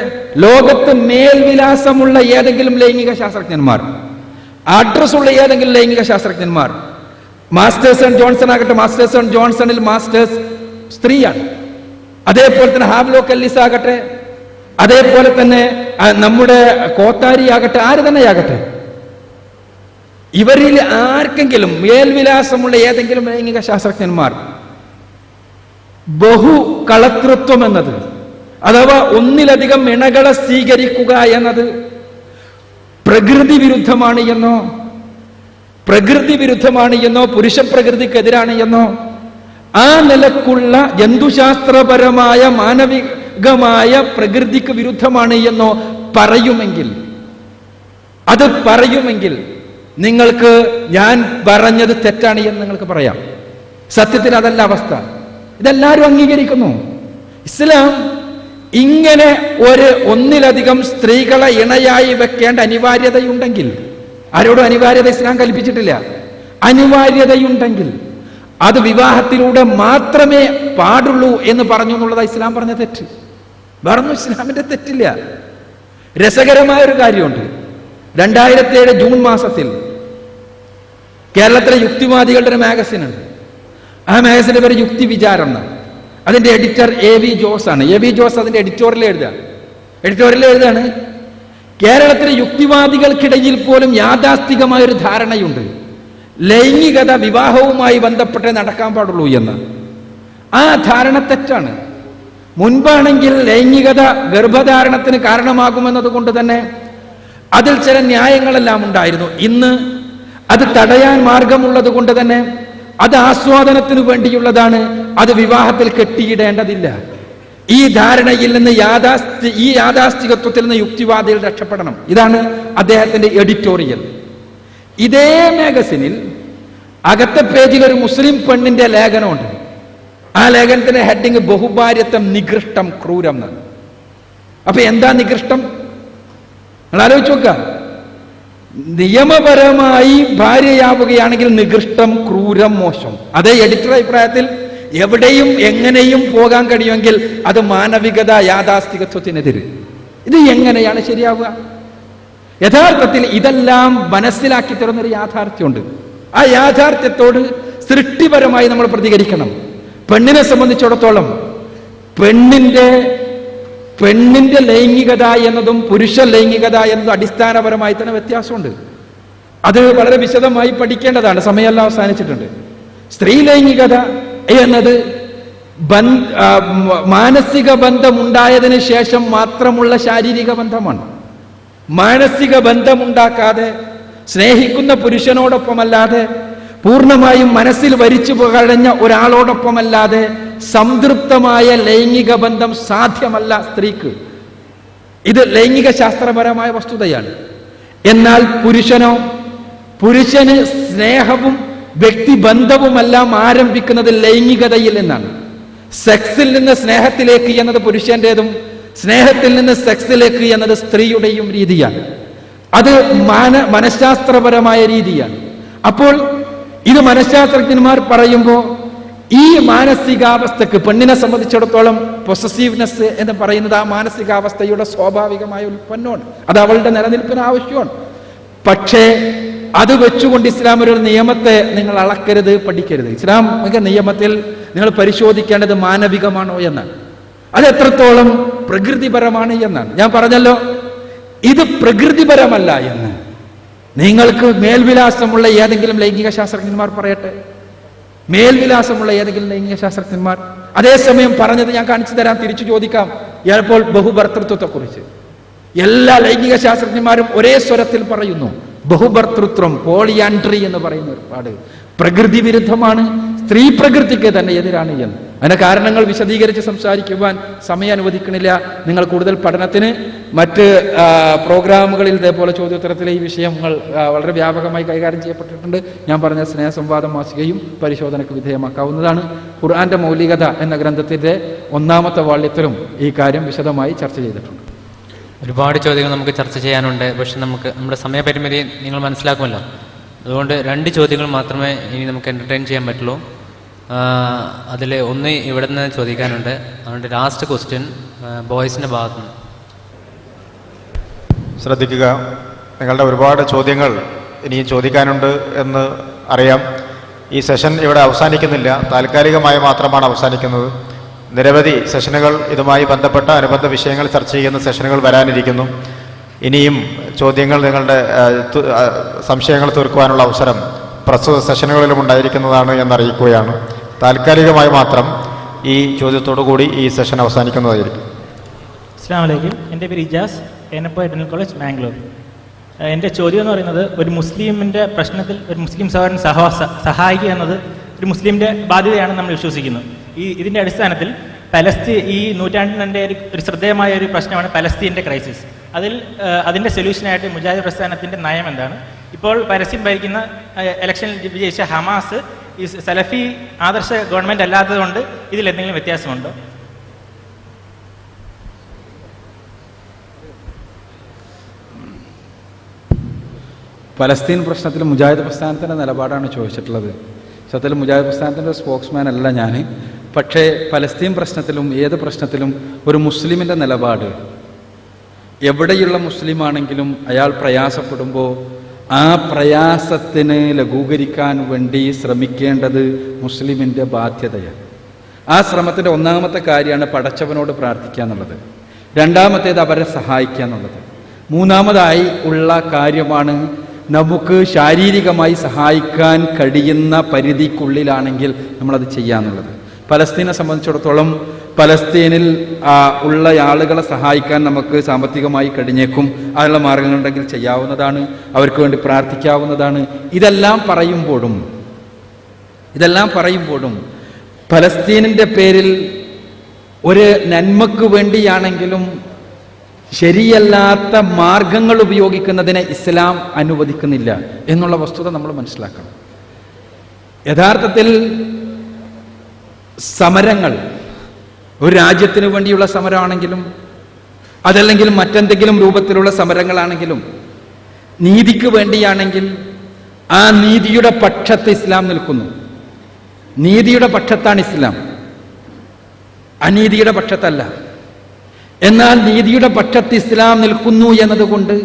ലോകത്ത് മേൽവിലാസമുള്ള ഏതെങ്കിലും ലൈംഗിക ശാസ്ത്രജ്ഞന്മാർ, അഡ്രസ്സുള്ള ഏതെങ്കിലും ലൈംഗിക ശാസ്ത്രജ്ഞന്മാർ, മാസ്റ്റേഴ്സ് ആൻഡ് ജോൺസൺ ആകട്ടെ, മാസ്റ്റേഴ്സ് ആൻഡ് ജോൺസണിൽ മാസ്റ്റേഴ്സ് സ്ത്രീയാണ്. അതേപോലെ തന്നെ ഹാവ്ലോക്ക് എല്ലിസ് ആകട്ടെ, അതേപോലെ തന്നെ നമ്മുടെ കോത്താരി ആകട്ടെ, ആര് തന്നെയാകട്ടെ, ഇവരിൽ ആർക്കെങ്കിലും മേൽവിലാസമുള്ള ഏതെങ്കിലും ലൈംഗിക ശാസ്ത്രജ്ഞന്മാർ ബഹുകളതൃത്വം എന്നത്, അഥവാ ഒന്നിലധികം ഇണകളെ സ്വീകരിക്കുക എന്നത് പ്രകൃതി വിരുദ്ധമാണ് എന്നോ പുരുഷ പ്രകൃതിക്കെതിരാണ് എന്നോ ആ നിലക്കുള്ള ജന്തുശാസ്ത്രപരമായ മാനവികമായ പ്രകൃതിക്ക് വിരുദ്ധമാണ് എന്നോ പറയുമെങ്കിൽ നിങ്ങൾക്ക് ഞാൻ പറഞ്ഞത് തെറ്റാണ് എന്ന് നിങ്ങൾക്ക് പറയാം. സത്യത്തിൽ അതല്ല അവസ്ഥ. ഇതെല്ലാവരും അംഗീകരിക്കുന്നു. ഇസ്ലാം ഇങ്ങനെ ഒന്നിലധികം സ്ത്രീകളെ ഇണയായി വെക്കേണ്ട അനിവാര്യതയുണ്ടെങ്കിൽ, ആരോടും അനിവാര്യത ഇസ്ലാം കൽപ്പിച്ചിട്ടില്ല, അനിവാര്യതയുണ്ടെങ്കിൽ അത് വിവാഹത്തിലൂടെ മാത്രമേ പാടുള്ളൂ എന്ന് പറഞ്ഞു എന്നുള്ളതാണ് ഇസ്ലാം പറഞ്ഞ തെറ്റ്. വേറൊന്നും ഇസ്ലാമിന്റെ തെറ്റില്ല. രസകരമായ ഒരു കാര്യമുണ്ട്. 2007 ജൂൺ മാസത്തിൽ കേരളത്തിലെ യുക്തിവാദികളുടെ ഒരു മാഗസിൻ ഉണ്ട്. ആ മാഗസിന്റെ പേര് യുക്തി വിചാരം എന്നാണ്. അതിന്റെ എഡിറ്റർ AV ജോസ് ആണ്. AV ജോസ് അതിന്റെ എഡിറ്റോറിയൽ എഴുതാണ്, കേരളത്തിലെ യുക്തിവാദികൾക്കിടയിൽ പോലും യാഥാസ്ഥികമായ ഒരു ധാരണയുണ്ട്, ലൈംഗികത വിവാഹവുമായി ബന്ധപ്പെട്ടേ നടക്കാൻ പാടുള്ളൂ എന്ന്. ആ ധാരണ തെറ്റാണ്. മുൻപാണെങ്കിൽ ലൈംഗികത ഗർഭധാരണത്തിന് കാരണമാകുമെന്നത് കൊണ്ട് തന്നെ അതിൽ ചില ന്യായങ്ങളെല്ലാം ഉണ്ടായിരുന്നു. ഇന്ന് അത് തടയാൻ മാർഗമുള്ളത് കൊണ്ട് തന്നെ അത് ആസ്വാദനത്തിന് വേണ്ടിയുള്ളതാണ്, അത് വിവാഹത്തിൽ കെട്ടിയിടേണ്ടതില്ല. ഈ ധാരണയിൽ നിന്ന് ഈ യാഥാസ്ഥികത്വത്തിൽ നിന്ന് യുക്തിവാദികൾ രക്ഷപ്പെടണം. ഇതാണ് അദ്ദേഹത്തിന്റെ എഡിറ്റോറിയൽ. ഇതേ മാഗസിനിൽ അകത്തെ പേജിൽ ഒരു മുസ്ലിം പെണ്ണിന്റെ ലേഖനമുണ്ട്. ആ ലേഖനത്തിന്റെ ഹെഡിങ് ബഹുഭാര്യത്വം നികൃഷ്ടം ക്രൂരം എന്നാണ്. അപ്പൊ എന്താ നികൃഷ്ടം? നിങ്ങൾ ആലോചിച്ച് നോക്കുക. നിയമപരമായി ഭാര്യയാവുകയാണെങ്കിൽ നികൃഷ്ടം, ക്രൂരം, മോശം. അതേ എഡിറ്റർ അഭിപ്രായത്തിൽ എവിടെയും എങ്ങനെയും പോകാൻ കഴിയുമെങ്കിൽ അത് മാനവികത, യാഥാസ്ഥികത്വത്തിനെതിരെ. ഇത് എങ്ങനെയാണ് ശരിയാവുക? യഥാർത്ഥത്തിൽ ഇതെല്ലാം മനസ്സിലാക്കി തരുന്നൊരു യാഥാർത്ഥ്യമുണ്ട്. ആ യാഥാർത്ഥ്യത്തോട് സൃഷ്ടിപരമായി നമ്മൾ പ്രതികരിക്കണം. പെണ്ണിനെ സംബന്ധിച്ചിടത്തോളം പെണ്ണിന്റെ ലൈംഗികത എന്നതും പുരുഷ ലൈംഗികത എന്നതും അടിസ്ഥാനപരമായി തന്നെ വ്യത്യാസമുണ്ട്. അത് വളരെ വിശദമായി പഠിക്കേണ്ടതാണ്. സമയമെല്ലാം അവസാനിച്ചിട്ടുണ്ട്. സ്ത്രീ ലൈംഗികത എന്നത് മാനസിക ബന്ധമുണ്ടായതിനു ശേഷം മാത്രമുള്ള ശാരീരിക ബന്ധമാണ്. മാനസിക ബന്ധമുണ്ടാക്കാതെ, സ്നേഹിക്കുന്ന പുരുഷനോടൊപ്പമല്ലാതെ, പൂർണ്ണമായും മനസ്സിൽ വരിച്ചു കഴിഞ്ഞ ഒരാളോടൊപ്പമല്ലാതെ സംതൃപ്തമായ ലൈംഗിക ബന്ധം സാധ്യമല്ല സ്ത്രീക്ക്. ഇത് ലൈംഗിക ശാസ്ത്രപരമായ വസ്തുതയാണ്. എന്നാൽ പുരുഷന് സ്നേഹവും വ്യക്തിബന്ധവുമെല്ലാം ആരംഭിക്കുന്നത് ലൈംഗികതയിൽ നിന്നാണ്. സെക്സിൽ നിന്ന് സ്നേഹത്തിലേക്ക് എന്നത് പുരുഷന്റേതും സ്നേഹത്തിൽ നിന്ന് സെക്സിലേക്ക് എന്നത് സ്ത്രീയുടെയും രീതിയാണ്. അത് മനഃശാസ്ത്രപരമായ രീതിയാണ്. അപ്പോൾ ഇത് മനഃശാസ്ത്രജ്ഞന്മാർ പറയുമ്പോൾ ഈ മാനസികാവസ്ഥക്ക് പെണ്ണിനെ സംബന്ധിച്ചിടത്തോളം പൊസസീവ്നെസ് എന്ന് പറയുന്നത് ആ മാനസികാവസ്ഥയുടെ സ്വാഭാവികമായ ഉൽപ്പന്നമാണ്. അത് അവളുടെ നിലനിൽപ്പിന് ആവശ്യമാണ്. പക്ഷേ അത് വെച്ചുകൊണ്ട് ഇസ്ലാം ഒരു നിയമത്തെ നിങ്ങൾ അളക്കരുത്, പഠിക്കരുത്. ഇസ്ലാമിക നിയമത്തിൽ നിങ്ങൾ പരിശോധിക്കേണ്ടത് മാനവികമാണോ എന്നാണ്, അത് എത്രത്തോളം പ്രകൃതിപരമാണ് എന്നാണ്. ഞാൻ പറഞ്ഞല്ലോ ഇത് പ്രകൃതിപരമല്ല എന്ന്. നിങ്ങൾക്ക് മേൽവിലാസമുള്ള ഏതെങ്കിലും ലൈംഗിക ശാസ്ത്രജ്ഞന്മാർ പറയട്ടെ, മേൽവിലാസമുള്ള ഏതെങ്കിലും ലൈംഗിക ശാസ്ത്രജ്ഞന്മാർ. അതേസമയം പറഞ്ഞത് ഞാൻ കാണിച്ചു തരാം, തിരിച്ചു ചോദിക്കാം. ചിലപ്പോൾ ബഹുഭർത്തൃത്വത്തെക്കുറിച്ച് എല്ലാ ലൈംഗിക ശാസ്ത്രജ്ഞന്മാരും ഒരേ സ്വരത്തിൽ പറയുന്നു ബഹുഭർത്തൃത്വം, പോളിയാൻഡ്രി എന്ന് പറയുന്ന ഒരുപാട് പ്രകൃതി വിരുദ്ധമാണ്, സ്ത്രീ പ്രകൃതിക്ക് തന്നെ എതിരാണ് എന്ന്. അതിന്റെ കാരണങ്ങൾ വിശദീകരിച്ച് സംസാരിക്കുവാൻ സമയം അനുവദിക്കണില്ല. നിങ്ങൾ കൂടുതൽ പഠനത്തിന് മറ്റ് പ്രോഗ്രാമുകളിൽ ഇതേപോലെ ചോദ്യോത്തരത്തിലെ ഈ വിഷയങ്ങൾ വളരെ വ്യാപകമായി കൈകാര്യം ചെയ്യപ്പെട്ടിട്ടുണ്ട്. ഞാൻ പറഞ്ഞ സ്നേഹസംവാദം മാസികയും പരിശോധനയ്ക്ക് വിധേയമാക്കാവുന്നതാണ്. ഖുർആന്റെ മൗലികത എന്ന ഗ്രന്ഥത്തിന്റെ 1-ാമത്തെ വാള്യത്തിലും ഈ കാര്യം വിശദമായി ചർച്ച ചെയ്തിട്ടുണ്ട്. ഒരുപാട് ചോദ്യങ്ങൾ നമുക്ക് ചർച്ച ചെയ്യാനുണ്ട്, പക്ഷെ നമ്മുടെ സമയപരിമിതി നിങ്ങൾ മനസ്സിലാക്കുമല്ലോ. അതുകൊണ്ട് 2 ചോദ്യങ്ങൾ മാത്രമേ ഇനി നമുക്ക് എൻ്റർടൈൻ ചെയ്യാൻ പറ്റുള്ളൂ. അതിൽ ഒന്ന് ഇവിടെ നിന്ന് ചോദിക്കാനുണ്ട്. അതുകൊണ്ട് ലാസ്റ്റ് ക്വസ്റ്റ്യൻ ബോയ്സിൻ്റെ ഭാഗത്തു നിന്ന്. ശ്രദ്ധിക്കുക, നിങ്ങളുടെ ഒരുപാട് ചോദ്യങ്ങൾ ഇനിയും ചോദിക്കാനുണ്ട് എന്ന് അറിയാം. ഈ സെഷൻ ഇവിടെ അവസാനിക്കുന്നില്ല, താൽക്കാലികമായി മാത്രമാണ് അവസാനിക്കുന്നത്. നിരവധി സെഷനുകൾ ഇതുമായി ബന്ധപ്പെട്ട അനുബന്ധ വിഷയങ്ങൾ ചർച്ച ചെയ്യുന്ന സെഷനുകൾ വരാനിരിക്കുന്നു. ഇനിയും ചോദ്യങ്ങൾ, നിങ്ങളുടെ സംശയങ്ങൾ തീർക്കുവാനുള്ള അവസരം പ്രസ്തുത സെഷനുകളിലും ഉണ്ടായിരിക്കുന്നതാണ് എന്നറിയിക്കുകയാണ്. താൽക്കാലികമായി മാത്രം ഈ ചോദ്യത്തോടു കൂടി ഈ സെഷൻ അവസാനിക്കുന്നതായിരിക്കും. അസ്സലാമു അലൈക്കും. എൻ്റെ പേര് ഇജാസ്, എനപ്പോ എഡ്നൽ കോളേജ്, ബാംഗ്ലൂർ. എൻ്റെ ചോദ്യം എന്ന് പറയുന്നത്, ഒരു മുസ്ലിമിൻ്റെ പ്രശ്നത്തിൽ ഒരു മുസ്ലിം സഹോദരൻ സഹായിക്കുക എന്നത് ഒരു മുസ്ലിമിൻ്റെ ബാധ്യതയാണ് നമ്മൾ വിശ്വസിക്കുന്നത്. ഇതിൻ്റെ അടിസ്ഥാനത്തിൽ ഈ നൂറ്റാണ്ടിൻ്റെ ഒരു ശ്രദ്ധേയമായ ഒരു പ്രശ്നമാണ് പലസ്തീൻ്റെ ക്രൈസിസ്. അതിൻ്റെ സൊല്യൂഷനായിട്ട് മുജാഹിദ് പ്രസ്ഥാനത്തിൻ്റെ നയം എന്താണ്? ഇപ്പോൾ പലസ്തീൻ ഭരിക്കുന്ന ഇലക്ഷനിൽ വിജയിച്ച ഹമാസ് ഈ സലഫി ആദർശ ഗവൺമെൻറ് അല്ലാത്തതുകൊണ്ട് ഇതിൽ എന്തെങ്കിലും വ്യത്യാസമുണ്ടോ? പലസ്തീൻ പ്രശ്നത്തിൽ മുജാഹിദ് പ്രസ്ഥാനത്തിൻ്റെ നിലപാടാണ് ചോദിച്ചിട്ടുള്ളത്. സത്യത്തിൽ മുജാഹിദ് പ്രസ്ഥാനത്തിൻ്റെ സ്പോക്സ്മാൻ അല്ല ഞാൻ. പക്ഷേ പലസ്തീൻ പ്രശ്നത്തിലും ഏത് പ്രശ്നത്തിലും ഒരു മുസ്ലിമിൻ്റെ നിലപാട്, എവിടെയുള്ള മുസ്ലിമാണെങ്കിലും അയാൾ പ്രയാസപ്പെടുമ്പോൾ ആ പ്രയാസത്തിന് ലഘൂകരിക്കാൻ വേണ്ടി ശ്രമിക്കേണ്ടത് മുസ്ലിമിൻ്റെ ബാധ്യതയാണ്. ആ ശ്രമത്തിൻ്റെ 1-ാമത്തെ കാര്യമാണ് പടച്ചവനോട് പ്രാർത്ഥിക്കുക എന്നുള്ളത്. 2-ാമത്തേത് അവരെ സഹായിക്കുക എന്നുള്ളത്. 3-ാമതായി ഉള്ള കാര്യമാണ് നമുക്ക് ശാരീരികമായി സഹായിക്കാൻ കഴിയുന്ന പരിധിക്കുള്ളിലാണെങ്കിൽ നമ്മളത് ചെയ്യാന്നുള്ളത്. പലസ്തീനെ സംബന്ധിച്ചിടത്തോളം പലസ്തീനിൽ ഉള്ള ആളുകളെ സഹായിക്കാൻ നമുക്ക് സാമ്പത്തികമായി കഴിഞ്ഞേക്കും. അതിനുള്ള മാർഗങ്ങളുണ്ടെങ്കിൽ ചെയ്യാവുന്നതാണ്, അവർക്ക് വേണ്ടി പ്രാർത്ഥിക്കാവുന്നതാണ്. ഇതെല്ലാം പറയുമ്പോഴും പലസ്തീനിൻ്റെ പേരിൽ ഒരു നന്മക്ക് വേണ്ടിയാണെങ്കിലും ശരിയല്ലാത്ത മാർഗങ്ങൾ ഉപയോഗിക്കുന്നതിനെ ഇസ്ലാം അനുവദിക്കുന്നില്ല എന്നുള്ള വസ്തുത നമ്മൾ മനസ്സിലാക്കണം. യഥാർത്ഥത്തിൽ സമരങ്ങൾ ഒരു രാജ്യത്തിന് വേണ്ടിയുള്ള സമരമാണെങ്കിലും അതല്ലെങ്കിൽ മറ്റെന്തെങ്കിലും രൂപത്തിലുള്ള സമരങ്ങളാണെങ്കിലും നീതിക്ക് വേണ്ടിയാണെങ്കിൽ ആ നീതിയുടെ പക്ഷത്ത് ഇസ്ലാം നിൽക്കുന്നു. നീതിയുടെ പക്ഷത്താണ് ഇസ്ലാം, അനീതിയുടെ പക്ഷത്തല്ല. എന്നാൽ നീതിയുടെ പക്ഷത്ത് ഇസ്ലാം നിൽക്കുന്നു എന്നതുകൊണ്ട്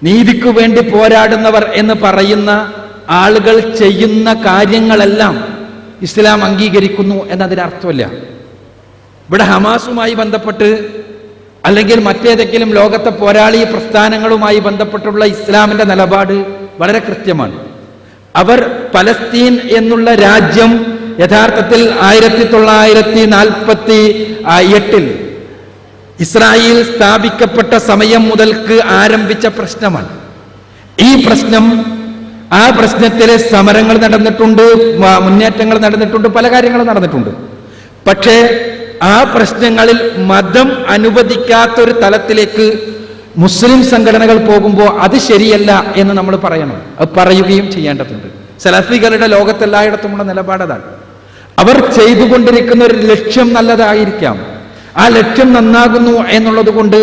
നീതിക്ക് വേണ്ടി പോരാടുന്നവർ എന്ന് പറയുന്ന ആളുകൾ ചെയ്യുന്ന കാര്യങ്ങളെല്ലാം ഇസ്ലാം അംഗീകരിക്കുന്നു എന്നതിനർത്ഥമില്ല. ഇവിടെ ഹമാസുമായി ബന്ധപ്പെട്ട് അല്ലെങ്കിൽ മറ്റേതെങ്കിലും ലോകത്തെ പോരാളി പ്രസ്ഥാനങ്ങളുമായി ബന്ധപ്പെട്ടുള്ള ഇസ്ലാമിന്റെ നിലപാട് വളരെ കൃത്യമാണ്. അവർ പലസ്തീൻ എന്നുള്ള രാജ്യം യഥാർത്ഥത്തിൽ 1948 ഇസ്രായേൽ സ്ഥാപിക്കപ്പെട്ട സമയം മുതൽക്ക് ആരംഭിച്ച പ്രശ്നമാണ്. ഈ പ്രശ്നം, ആ പ്രശ്നത്തിലെ സമരങ്ങൾ നടന്നിട്ടുണ്ട്, മുന്നേറ്റങ്ങൾ നടന്നിട്ടുണ്ട്, പല കാര്യങ്ങളും നടന്നിട്ടുണ്ട്. പക്ഷേ ആ പ്രശ്നങ്ങളിൽ മതം അനുവദിക്കാത്തൊരു തലത്തിലേക്ക് മുസ്ലിം സംഘടനകൾ പോകുമ്പോൾ അത് ശരിയല്ല എന്ന് നമ്മൾ പറയണം, അത് പറയുകയും ചെയ്യേണ്ടതുണ്ട്. സലഫികളുടെ ലോകത്തെല്ലായിടത്തുമുള്ള നിലപാടതാണ്. അവർ ചെയ്തുകൊണ്ടിരിക്കുന്ന ഒരു ലക്ഷ്യം നല്ലതായിരിക്കാം, ആ ലക്ഷ്യം നന്നാകുന്നു എന്നുള്ളത് കൊണ്ട്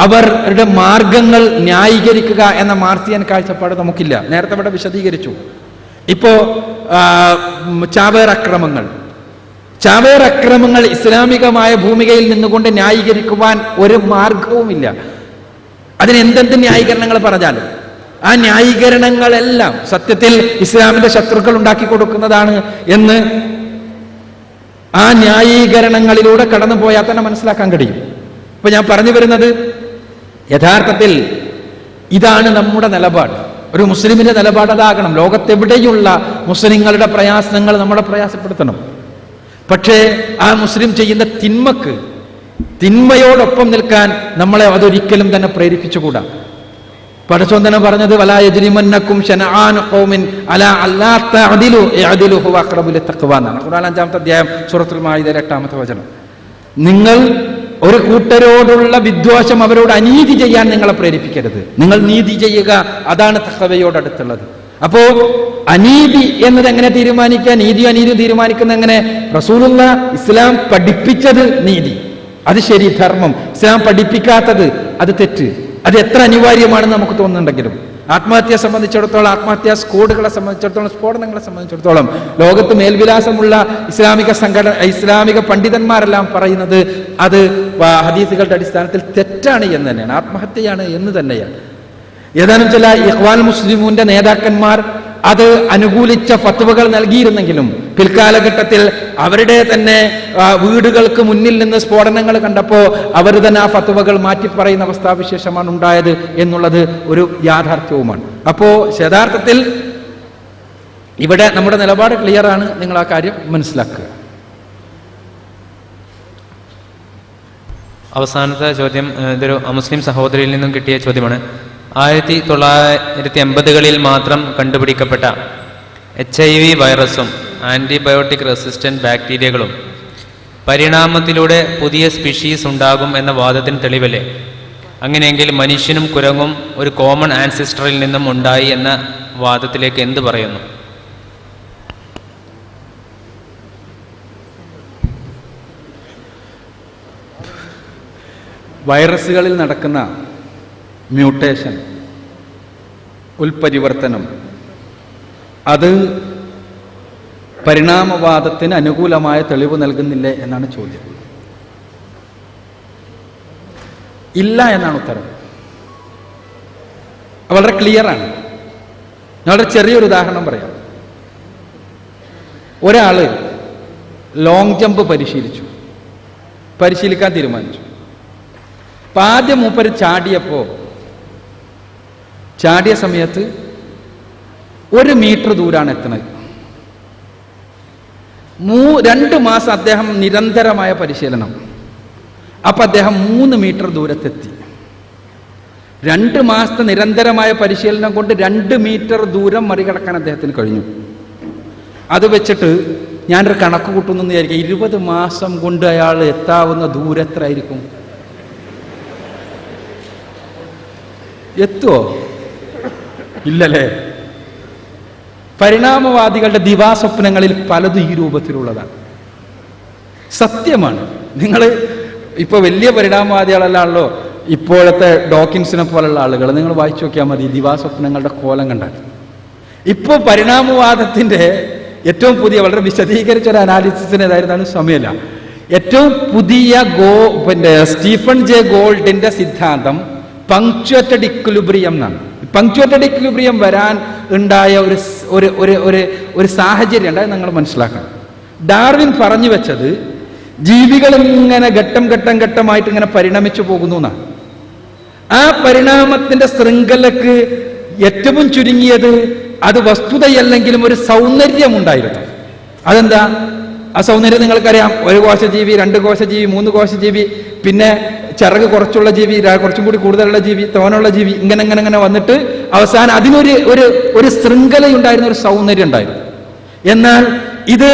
അവരുടെ മാർഗങ്ങൾ ന്യായീകരിക്കുക എന്ന മാർസിയൻ കാഴ്ചപ്പാട് നമുക്കില്ല. നേരത്തെ ഇവിടെ വിശദീകരിച്ചു. ഇപ്പോ ചാവേർ അക്രമങ്ങൾ ഇസ്ലാമികമായ ഭൂമികയിൽ നിന്നുകൊണ്ട് ന്യായീകരിക്കുവാൻ ഒരു മാർഗവുമില്ല. അതിന് എന്തെന്ത് ന്യായീകരണങ്ങൾ പറഞ്ഞാലും ആ ന്യായീകരണങ്ങളെല്ലാം സത്യത്തിൽ ഇസ്ലാമിന്റെ ശത്രുക്കൾ ഉണ്ടാക്കി കൊടുക്കുന്നതാണ് എന്ന് ആ ന്യായീകരണങ്ങളിലൂടെ കടന്നു പോയാൽ തന്നെ മനസ്സിലാക്കാൻ കഴിയും. ഇപ്പൊ ഞാൻ പറഞ്ഞു വരുന്നത് യഥാർത്ഥത്തിൽ ഇതാണ് നമ്മുടെ നിലപാട്. ഒരു മുസ്ലിമിന്റെ നിലപാട് അതാകണം. ലോകത്തെവിടെയുള്ള മുസ്ലിങ്ങളുടെ പ്രയാസങ്ങൾ നമ്മളെ പ്രയാസപ്പെടുത്തണം. പക്ഷേ ആ മുസ്ലിം ചെയ്യുന്ന തിന്മയോടൊപ്പം നിൽക്കാൻ നമ്മളെ അതൊരിക്കലും തന്നെ പ്രേരിപ്പിച്ചുകൂടാ. പടച്ചോൻ തന്നെ പറഞ്ഞത് വലാ യജ്രിമന്നക്കും ശനആനു ഖൗമിൻ അലാ അല്ലാ തഅദിലു ഇഅദിലു ഹുവ അഖ്റബു ലിത്തഖ്വ എന്നാണ് ഖുർആൻ 5-ാമത്തെ അധ്യായം സൂറത്തുൽ മാഇദയിലെ 8-ാമത്തെ വചനം. നിങ്ങൾ ഒരു കൂട്ടരോടുള്ള വിദ്വേഷം, അവരോട് അനീതി ചെയ്യാൻ നിങ്ങളെ പ്രേരിപ്പിക്കരുത്. നിങ്ങൾ നീതി ചെയ്യുക, അതാണ് തഖ്വയോടടുത്തുള്ളത്. അപ്പോ അനീതി എന്നത് എങ്ങനെ തീരുമാനിക്കുക, നീതിയും അനീതിയും തീരുമാനിക്കുന്ന എങ്ങനെ? റസൂലുള്ളാഹ് ഇസ്ലാം പഠിപ്പിച്ചത് നീതി, അത് ശരി, ധർമ്മം. ഇസ്ലാം പഠിപ്പിക്കാത്തത് അത് തെറ്റ്. അത് എത്ര അനിവാര്യമാണെന്ന് നമുക്ക് തോന്നുന്നുണ്ടെങ്കിലും ആത്മഹത്യയെ സംബന്ധിച്ചിടത്തോളം, ആത്മഹത്യാ സ്ക്വാഡുകളെ സംബന്ധിച്ചിടത്തോളം, സ്ഫോടനങ്ങളെ സംബന്ധിച്ചിടത്തോളം ലോകത്ത് മേൽവിലാസമുള്ള ഇസ്ലാമിക പണ്ഡിതന്മാരെല്ലാം പറയുന്നത് അത് ഹദീസുകളുടെ അടിസ്ഥാനത്തിൽ തെറ്റാണ് എന്ന് തന്നെയാണ്, ആത്മഹത്യയാണ് എന്ന് തന്നെയാണ്. ഏതാനും ചില ഇഖ്വാൻ മുസ്ലിമൂന്റെ നേതാക്കന്മാർ അത് അനുകൂലിച്ച ഫത്വകൾ നൽകിയിരുന്നെങ്കിലും പിൽക്കാലഘട്ടത്തിൽ അവരുടെ തന്നെ വീടുകൾക്ക് മുന്നിൽ നിന്ന് സ്ഫോടനങ്ങൾ കണ്ടപ്പോൾ അവർ തന്നെ ആ ഫത്വകൾ മാറ്റിപ്പറയുന്ന അവസ്ഥാവിശേഷമാണ് ഉണ്ടായത് എന്നുള്ളത് ഒരു യാഥാർത്ഥ്യവുമാണ്. അപ്പോൾ യഥാർത്ഥത്തിൽ ഇവിടെ നമ്മുടെ നിലപാട് ക്ലിയറാണ്. നിങ്ങൾ ആ കാര്യം മനസ്സിലാക്കുക. അവസാനത്തെ ചോദ്യം ഇതൊരു മുസ്ലിം സഹോദരിയിൽ നിന്നും കിട്ടിയ ചോദ്യമാണ്. 1980-കളിൽ മാത്രം കണ്ടുപിടിക്കപ്പെട്ട HIV വൈറസും ആൻറ്റിബയോട്ടിക് റെസിസ്റ്റന്റ് ബാക്ടീരിയകളും പരിണാമത്തിലൂടെ പുതിയ സ്പീഷീസ് ഉണ്ടാകും എന്ന വാദത്തിന് തെളിവല്ലേ? അങ്ങനെയെങ്കിൽ മനുഷ്യനും കുരങ്ങും ഒരു കോമൺ ആൻസിസ്റ്ററിൽ നിന്നും ഉണ്ടായി എന്ന വാദത്തിലേക്ക് എന്ത് പറയുന്നു? വൈറസുകളിൽ നടക്കുന്ന മ്യൂട്ടേഷൻ, ഉൽപരിവർത്തനം, അത് പരിണാമവാദത്തിന് അനുകൂലമായ തെളിവ് നൽകുന്നില്ലേ എന്നാണ് ചോദ്യം. ഇല്ല എന്നാണ് ഉത്തരം. വളരെ ക്ലിയറാണ്. വളരെ ചെറിയൊരു ഉദാഹരണം പറയാം. ഒരാള് ലോങ് ജമ്പ് പരിശീലിക്കാൻ തീരുമാനിച്ചു. അപ്പം ആദ്യം മൂപ്പര് ചാടിയ സമയത്ത് 1 മീറ്റർ ദൂരാണ് എത്തുന്നത്. 2 മാസം അദ്ദേഹം നിരന്തരമായ പരിശീലനം. അപ്പം അദ്ദേഹം 3 മീറ്റർ ദൂരത്തെത്തി. 2 മാസത്തെ നിരന്തരമായ പരിശീലനം കൊണ്ട് 2 മീറ്റർ ദൂരം മറികടക്കാൻ അദ്ദേഹത്തിന് കഴിഞ്ഞു. അത് വെച്ചിട്ട് ഞാനൊരു കണക്ക് കൂട്ടുന്നു വിചാരിക്കുക. 20 മാസം കൊണ്ട് അയാൾ എത്താവുന്ന ദൂരം എത്രയായിരിക്കും? എത്തുവോ? ഇല്ലല്ലേ. പരിണാമവാദികളുടെ ദിവാസ്വപ്നങ്ങളിൽ പലതും ഈ രൂപത്തിലുള്ളതാണ്. സത്യമാണ്. നിങ്ങൾ ഇപ്പോൾ വലിയ പരിണാമവാദികളല്ലാണല്ലോ ഇപ്പോഴത്തെ ഡോക്കിൻസിനെ പോലുള്ള ആളുകൾ. നിങ്ങൾ വായിച്ചു നോക്കിയാൽ മതി ദിവാസ്വപ്നങ്ങളുടെ കോലം കണ്ടാൽ. ഇപ്പോൾ പരിണാമവാദത്തിൻ്റെ ഏറ്റവും പുതിയ, വളരെ വിശദീകരിച്ച ഒരു അനാലിസിസിന് ഏതായിരുന്നാലും സമയമില്ല, ഏറ്റവും പുതിയ സ്റ്റീഫൻ ജെ ഗോൾഡിന്റെ സിദ്ധാന്തം പങ്ക്ച്വേറ്റഡ് ഇക്വിലിബ്രിയം എന്നാണ്. പങ്ക്ച്വേറ്റഡ് ഇക്വിലിബ്രിയം വരാൻ ഉണ്ടായ ഒരു സാഹചര്യം ഉണ്ടായത് നിങ്ങൾ മനസ്സിലാക്കണം. ഡാർവിൻ പറഞ്ഞു വെച്ചത് ജീവികൾ ഇങ്ങനെ ഘട്ടമായിട്ട് ഇങ്ങനെ പരിണമിച്ചു പോകുന്നു എന്നാണ്. ആ പരിണാമത്തിന്റെ ശൃംഖലക്ക് ഏറ്റവും ചുരുങ്ങിയത് അത് വസ്തുതയല്ലെങ്കിലും ഒരു സൗന്ദര്യം ഉണ്ടായിരുന്നു. അതെന്താ ആ സൗന്ദര്യം? നിങ്ങൾക്കറിയാം, 1 കോശജീവി, 2 കോശജീവി, 3 കോശജീവി, പിന്നെ ചിറക് കുറച്ചുള്ള ജീവി, കുറച്ചും കൂടി കൂടുതലുള്ള ജീവി, തോനുള്ള ജീവി, ഇങ്ങനെ വന്നിട്ട് അവസാനം അതിനൊരു ശൃംഖലയുണ്ടായിരുന്ന, ഒരു സൗന്ദര്യം ഉണ്ടായിരുന്നു. എന്നാൽ ഇത്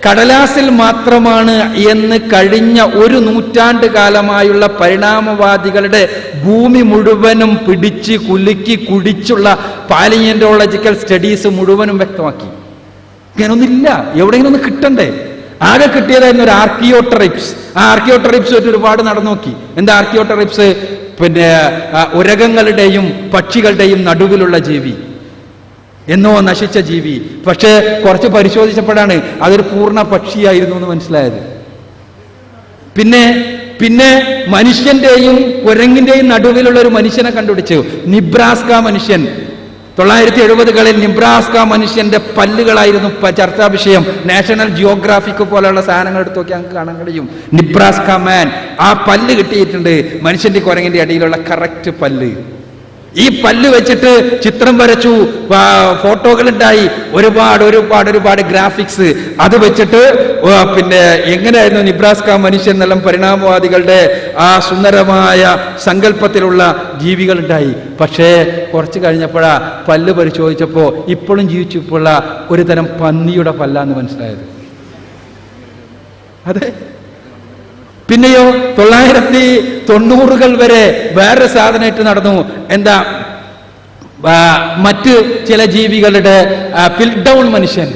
കടലാസിൽ മാത്രമാണ് എന്ന് കഴിഞ്ഞ 1 നൂറ്റാണ്ട് കാലമായുള്ള പരിണാമവാദികളുടെ ഭൂമി മുഴുവനും പിടിച്ച് കുലുക്കി കുടിച്ചുള്ള പാലിയന്റോളജിക്കൽ സ്റ്റഡീസ് മുഴുവനും വ്യക്തമാക്കി. ഇങ്ങനൊന്നില്ല, എവിടെയെങ്കിലും ഒന്ന് കിട്ടണ്ടേ? ആകെ കിട്ടിയതായിരുന്നു ഒരു ആർക്കിയോട്രൈപ്സ്. ആ ആർക്കിയോട്രൈപ്സ് ഒരുപാട് നടന്നു നോക്കി. എന്താ ആർക്കിയോട്രൈപ്സ്? പിന്നെ ഉരകങ്ങളുടെയും പക്ഷികളുടെയും നടുവിലുള്ള ജീവി, എന്നോ നശിച്ച ജീവി. പക്ഷേ കുറച്ച് പരിശോധിച്ചപ്പോഴാണ് അതൊരു പൂർണ്ണ പക്ഷിയായിരുന്നു എന്ന് മനസ്സിലായത്. പിന്നെ മനുഷ്യന്റെയും കുരങ്ങിന്റെയും നടുവിലുള്ള ഒരു മനുഷ്യനെ കണ്ടുപിടിച്ചു. നിബ്രാസ്ക മനുഷ്യൻ. 1970കളിൽ നിബ്രാസ്ക മനുഷ്യന്റെ പല്ലുകളായിരുന്നു ചർച്ചാ വിഷയം. നാഷണൽ ജിയോഗ്രാഫിക് പോലെയുള്ള സാധനങ്ങൾ എടുത്ത് നോക്കി ഞങ്ങൾക്ക് കാണാൻ കഴിയും. നിബ്രാസ്ക മാൻ, ആ പല്ല് കിട്ടിയിട്ടുണ്ട്, മനുഷ്യന്റെ കുരങ്ങിന്റെ അടിയിലുള്ള കറക്റ്റ് പല്ല്. ഈ പല്ല് വെച്ചിട്ട് ചിത്രം വരച്ചു, ഫോട്ടോകൾ ഉണ്ടായി, ഒരുപാട് ഗ്രാഫിക്സ്. അത് വെച്ചിട്ട് പിന്നെ എങ്ങനെയായിരുന്നു നിബ്രാസ്ക മനുഷ്യൻ എന്നെല്ലാം പരിണാമവാദികളുടെ ആ സുന്ദരമായ സങ്കല്പത്തിലുള്ള ജീവികൾ ഉണ്ടായി. പക്ഷേ കുറച്ച് കഴിഞ്ഞപ്പോഴാ പല്ല് പരിശോധിച്ചപ്പോ ഇപ്പോഴും ജീവിച്ചപ്പോഴുള്ള ഒരു തരം പന്നിയുടെ പല്ലാന്ന് മനസ്സിലായത്. അതെ. പിന്നെയോ 1990കൾ വരെ വേറെ സാധനമായിട്ട് നടന്നു. എന്താ, മറ്റ് ചില ജീവികളുടെ പിൽഡൗൺ മനുഷ്യൻ.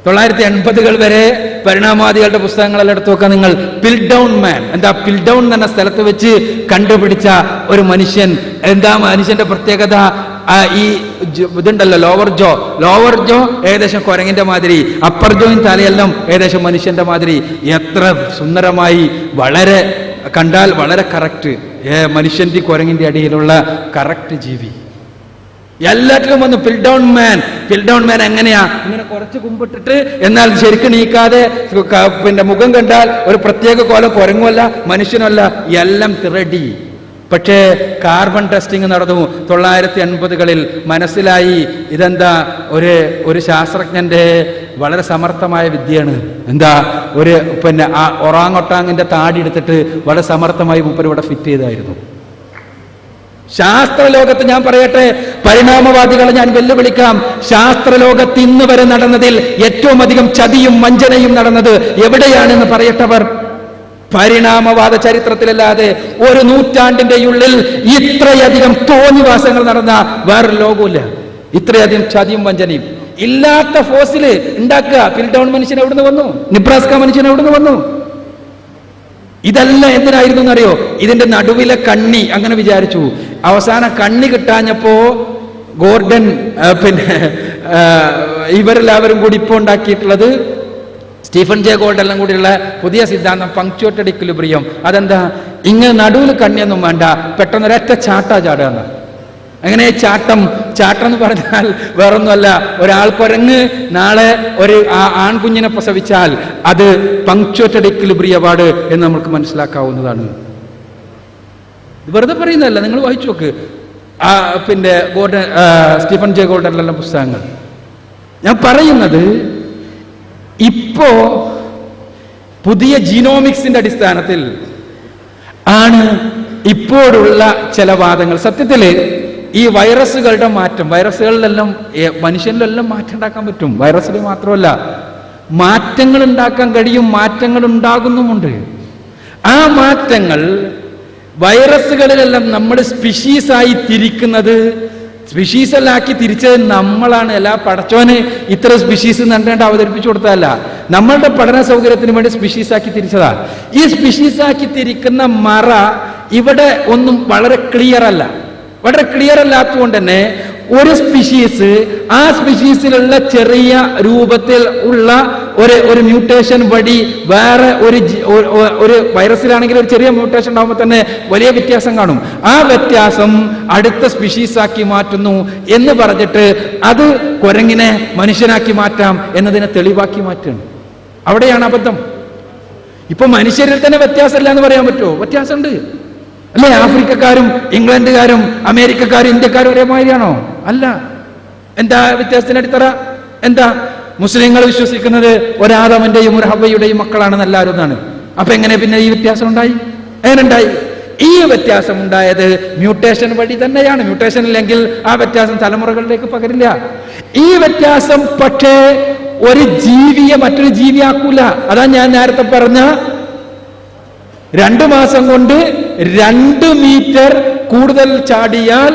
1980കൾ വരെ പരിണാമവാദികളുടെ പുസ്തകങ്ങളെല്ലാം എടുത്തു നോക്കാം നിങ്ങൾ. പിൽഡൗൺ മാൻ, എന്താ പിൽഡൗൺ എന്ന സ്ഥലത്ത് വെച്ച് കണ്ടുപിടിച്ച ഒരു മനുഷ്യൻ. എന്താ മനുഷ്യന്റെ പ്രത്യേകത? ഈ ഇതുണ്ടല്ലോ ലോവർ ജോ ഏകദേശം കുരങ്ങിന്റെ മാതിരി, അപ്പർ ജോയും തലയെല്ലാം ഏകദേശം മനുഷ്യന്റെ മാതിരി. എത്ര സുന്ദരമായി, വളരെ കണ്ടാൽ വളരെ കറക്റ്റ് മനുഷ്യന്റെ കുരങ്ങിന്റെ അടിയിലുള്ള കറക്റ്റ് ജീവി. എല്ലാറ്റിലും വന്നു പിൽഡൗൺ മാൻ. എങ്ങനെയാ? ഇങ്ങനെ കുറച്ച് കുമ്പിട്ടിട്ട് എന്നാൽ ശരിക്കും നീക്കാതെ, പിന്നെ മുഖം കണ്ടാൽ ഒരു പ്രത്യേക കോലം, കുരങ്ങുമല്ല മനുഷ്യനല്ല, എല്ലാം റെഡി. പക്ഷേ കാർബൺ ടെസ്റ്റിംഗ് നടന്നു 1980കളിൽ. മനസ്സിലായി ഇതെന്താ ഒരു ശാസ്ത്രജ്ഞന്റെ വളരെ സമർത്ഥമായ വിദ്യയാണ്. എന്താ, പിന്നെ ആ ഒറാങ്ങൊട്ടാങ്ങിന്റെ താടി എടുത്തിട്ട് വളരെ സമർത്ഥമായി മൂപ്പർ ഇവിടെ ഫിറ്റ് ചെയ്തായിരുന്നു. ശാസ്ത്രലോകത്ത് ഞാൻ പറയട്ടെ, പരിണാമവാദികളെ ഞാൻ വെല്ലുവിളിക്കാം. ശാസ്ത്രലോകത്ത് ഇന്ന് വരെ നടന്നതിൽ ഏറ്റവും അധികം ചതിയും വഞ്ചനയും നടന്നത് എവിടെയാണെന്ന് പറയട്ടവർ. പരിണാമവാദ ചരിത്രത്തിലല്ലാതെ ഒരു നൂറ്റാണ്ടിന്റെ ഉള്ളിൽ ഇത്രയധികം തോന്നിവാസങ്ങൾ നടന്ന വേറൊരു ലോകമില്ല. ഇത്രയധികം ചതിയും വഞ്ചനയും. ഇല്ലാത്ത ഫോസില് ഉണ്ടാക്കുക. പിൽഡൗൺ മനുഷ്യൻ എവിടുന്ന് വന്നു? നിബ്രാസ്ക മനുഷ്യൻ എവിടുന്ന് വന്നു? ഇതെല്ലാം എന്തിനായിരുന്നു എന്നറിയോ? ഇതിന്റെ നടുവിലെ കണ്ണി അങ്ങനെ വിചാരിച്ചു. അവസാനം കണ്ണി കിട്ടാഞ്ഞപ്പോ ഗോർഡൻ പിന്നെ ഇവരെല്ലാവരും കൂടി ഇപ്പോൾ ഉണ്ടാക്കിയിട്ടുള്ളത് സ്റ്റീഫൻ ജെ ഗോൾഡ് എല്ലാം കൂടിയുള്ള പുതിയ സിദ്ധാന്തം പങ്ക്ച്വേറ്റഡ് ഇക്വിലിബ്രിയം. അതെന്താ? ഇങ്ങനെ നടുവിൽ കണ്ണിയൊന്നും വേണ്ട, പെട്ടെന്ന് ഒരൊറ്റ ചാടുകയെന്ന്. അങ്ങനെ ചാട്ടം എന്ന് പറഞ്ഞാൽ വേറൊന്നുമല്ല, ഒരാൾ കുരങ്ങ് നാളെ ഒരു ആൺകുഞ്ഞിനെ പ്രസവിച്ചാൽ അത് പങ്ക്ച്വേറ്റഡ് ഇക്വിലിബ്രിയം അവാർഡ് എന്ന് നമുക്ക് മനസ്സിലാക്കാവുന്നതാണ്. വെറുതെ പറയുന്നതല്ല, നിങ്ങൾ വായിച്ചു നോക്ക് പിന്നെ ഗോൾഡൻ സ്റ്റീഫൻ ജെ ഗോൾഡനിലെല്ലാം പുസ്തകങ്ങൾ. ഞാൻ പറയുന്നത് ഇപ്പോ പുതിയ ജീനോമിക്സിന്റെ അടിസ്ഥാനത്തിൽ ആണ് ഇപ്പോഴുള്ള ചില വാദങ്ങൾ. സത്യത്തില് ഈ വൈറസുകളുടെ മാറ്റം, വൈറസുകളിലെല്ലാം മനുഷ്യനിലെല്ലാം മാറ്റം ഉണ്ടാക്കാൻ പറ്റും. വൈറസിൽ മാത്രമല്ല, മാറ്റങ്ങൾ ഉണ്ടാക്കാൻ കഴിയും, മാറ്റങ്ങൾ ഉണ്ടാകുന്നുമുണ്ട്. ആ മാറ്റങ്ങൾ വൈറസുകളിലെല്ലാം നമ്മൾ സ്പീഷീസായി തിരിക്കുന്നത്, സ്പീഷീസെല്ലാക്കി തിരിച്ചത് നമ്മളാണ്. എല്ലാ പടച്ചോന് ഇത്ര സ്പീഷീസ് നന്നായിട്ട് അവതരിപ്പിച്ചു കൊടുത്തതല്ല, നമ്മളുടെ പഠന സൗകര്യത്തിന് വേണ്ടി സ്പീഷീസാക്കി തിരിച്ചതാ. ഈ സ്പീഷീസാക്കി തിരിക്കുന്ന മറ ഇവിടെ ഒന്നും വളരെ ക്ലിയർ അല്ല. വളരെ ക്ലിയർ അല്ലാത്തതുകൊണ്ട് തന്നെ ഒരു സ്പീഷീസ്, ആ സ്പീഷീസിലുള്ള ചെറിയ രൂപത്തിൽ ഉള്ള ഒരു മ്യൂട്ടേഷൻ വഴി വേറെ ഒരു വൈറസിലാണെങ്കിൽ ഒരു ചെറിയ മ്യൂട്ടേഷൻ ഉണ്ടാകുമ്പോൾ തന്നെ വലിയ വ്യത്യാസം കാണും. ആ വ്യത്യാസം അടുത്ത സ്പീഷീസാക്കി മാറ്റുന്നു എന്ന് പറഞ്ഞിട്ട് അത് കുരങ്ങിനെ മനുഷ്യനാക്കി മാറ്റാം എന്നതിനെ തെളിവാക്കി മാറ്റുന്നു. അവിടെയാണ് അബദ്ധം. ഇപ്പൊ മനുഷ്യരിൽ തന്നെ വ്യത്യാസമില്ല എന്ന് പറയാൻ പറ്റുമോ? വ്യത്യാസമുണ്ട് അല്ലേ? ആഫ്രിക്കക്കാരും ഇംഗ്ലണ്ടുകാരും അമേരിക്കക്കാരും ഇന്ത്യക്കാരും ഒരേമാതിരിയാണോ? അല്ല. എന്താ വ്യത്യാസത്തിന് അടിത്തറ? എന്താ? മുസ്ലിങ്ങൾ വിശ്വസിക്കുന്നത് ഒരാദമന്റെയും ഒരു ഹവ്വയുടെയും മക്കളാണെന്ന് എല്ലാവരും എന്നാണ്. അപ്പൊ എങ്ങനെ പിന്നെ ഈ വ്യത്യാസം ഉണ്ടായി? എങ്ങനെയുണ്ടായി? ഈ വ്യത്യാസം ഉണ്ടായത് മ്യൂട്ടേഷൻ വഴി തന്നെയാണ്. മ്യൂട്ടേഷൻ ഇല്ലെങ്കിൽ ആ വ്യത്യാസം തലമുറകളിലേക്ക് പകരില്ല. ഈ വ്യത്യാസം പക്ഷേ ഒരു ജീവിയെ മറ്റൊരു ജീവിയാക്കൂല. അതാ ഞാൻ നേരത്തെ പറഞ്ഞ 2 മാസം കൊണ്ട് 2 മീറ്റർ കൂടുതൽ ചാടിയാൽ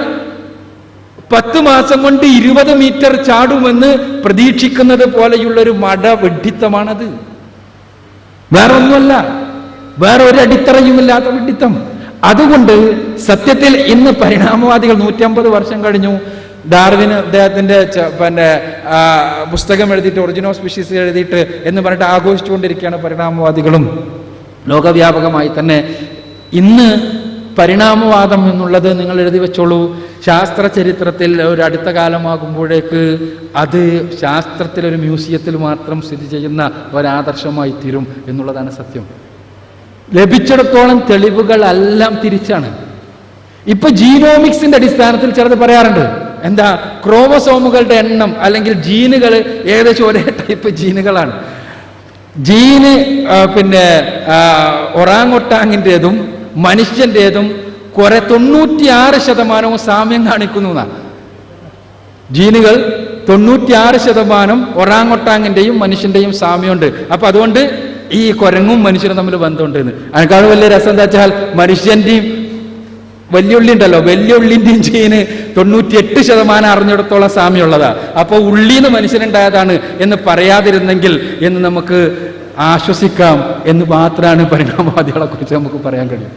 10 മാസം കൊണ്ട് 20 മീറ്റർ ചാടുമെന്ന് പ്രതീക്ഷിക്കുന്നത് പോലെയുള്ളൊരു വിഡ്ഢിത്തമാണത്. വേറെ ഒന്നുമല്ല, വേറെ ഒരു അടിത്തറയുമില്ലാത്ത വിഡ്ഢിത്തം. അതുകൊണ്ട് സത്യത്തിൽ ഇന്ന് പരിണാമവാദികൾ 150 വർഷം കഴിഞ്ഞു. ഡാർവിന് അദ്ദേഹത്തിന്റെ പിന്നെ പുസ്തകം എഴുതിയിട്ട്, ഒറിജിൻ ഓഫ് സ്പീഷീസ് എഴുതിയിട്ട് എന്ന് പറഞ്ഞിട്ട് ആഘോഷിച്ചുകൊണ്ടിരിക്കുകയാണ് പരിണാമവാദികളും. ലോകവ്യാപകമായി തന്നെ ഇന്ന് പരിണാമവാദം എന്നുള്ളത് നിങ്ങൾ എഴുതി വെച്ചോളൂ. ശാസ്ത്ര ചരിത്രത്തിൽ ഒരു അടുത്ത കാലമാകുമ്പോഴേക്ക് അത് ശാസ്ത്രത്തിലൊരു മ്യൂസിയത്തിൽ മാത്രം സ്ഥിതി ചെയ്യുന്ന ഒരാദർശമായി തീരും എന്നുള്ളതാണ് സത്യം. ലഭിച്ചിടത്തോളം തെളിവുകളെല്ലാം തിരിച്ചാണ്. ഇപ്പൊ ജീനോമിക്സിന്റെ അടിസ്ഥാനത്തിൽ ചിലത് പറയാറുണ്ട്. എന്താ, ക്രോമസോമുകളുടെ എണ്ണം അല്ലെങ്കിൽ ജീനുകൾ ഏകദേശം ഒരേ ടൈപ്പ് ജീനുകളാണ്. ജീന് ഒറാങ്ങൊട്ടാങ്ങിൻ്റെതും മനുഷ്യൻ്റെതും 96% സാമ്യം കാണിക്കുന്നു എന്നാണ്. ജീനുകൾ 96% ഒറാങ്ങൊട്ടാങ്ങിൻ്റെയും മനുഷ്യൻ്റെയും സാമ്യമുണ്ട്. അപ്പൊ അതുകൊണ്ട് ഈ കുരങ്ങും മനുഷ്യനും തമ്മിൽ ബന്ധമുണ്ട് എന്ന്. അതിനേക്കാളും വലിയ രസം എന്താ വെച്ചാൽ മനുഷ്യൻ്റെയും വലിയുള്ളി ഉണ്ടല്ലോ, വലിയുള്ളിൻ്റെയും ജീന് 98% അറിഞ്ഞിടത്തോളം സാമ്യമുള്ളതാ. അപ്പോൾ ഉള്ളീന്ന് മനുഷ്യനുണ്ടായതാണ് എന്ന് പറയാതിരുന്നെങ്കിൽ എന്ന് നമുക്ക് ആശ്വസിക്കാം എന്ന് മാത്രമാണ് പരിണാമവാദികളെ കുറിച്ച് നമുക്ക് പറയാൻ കഴിയും.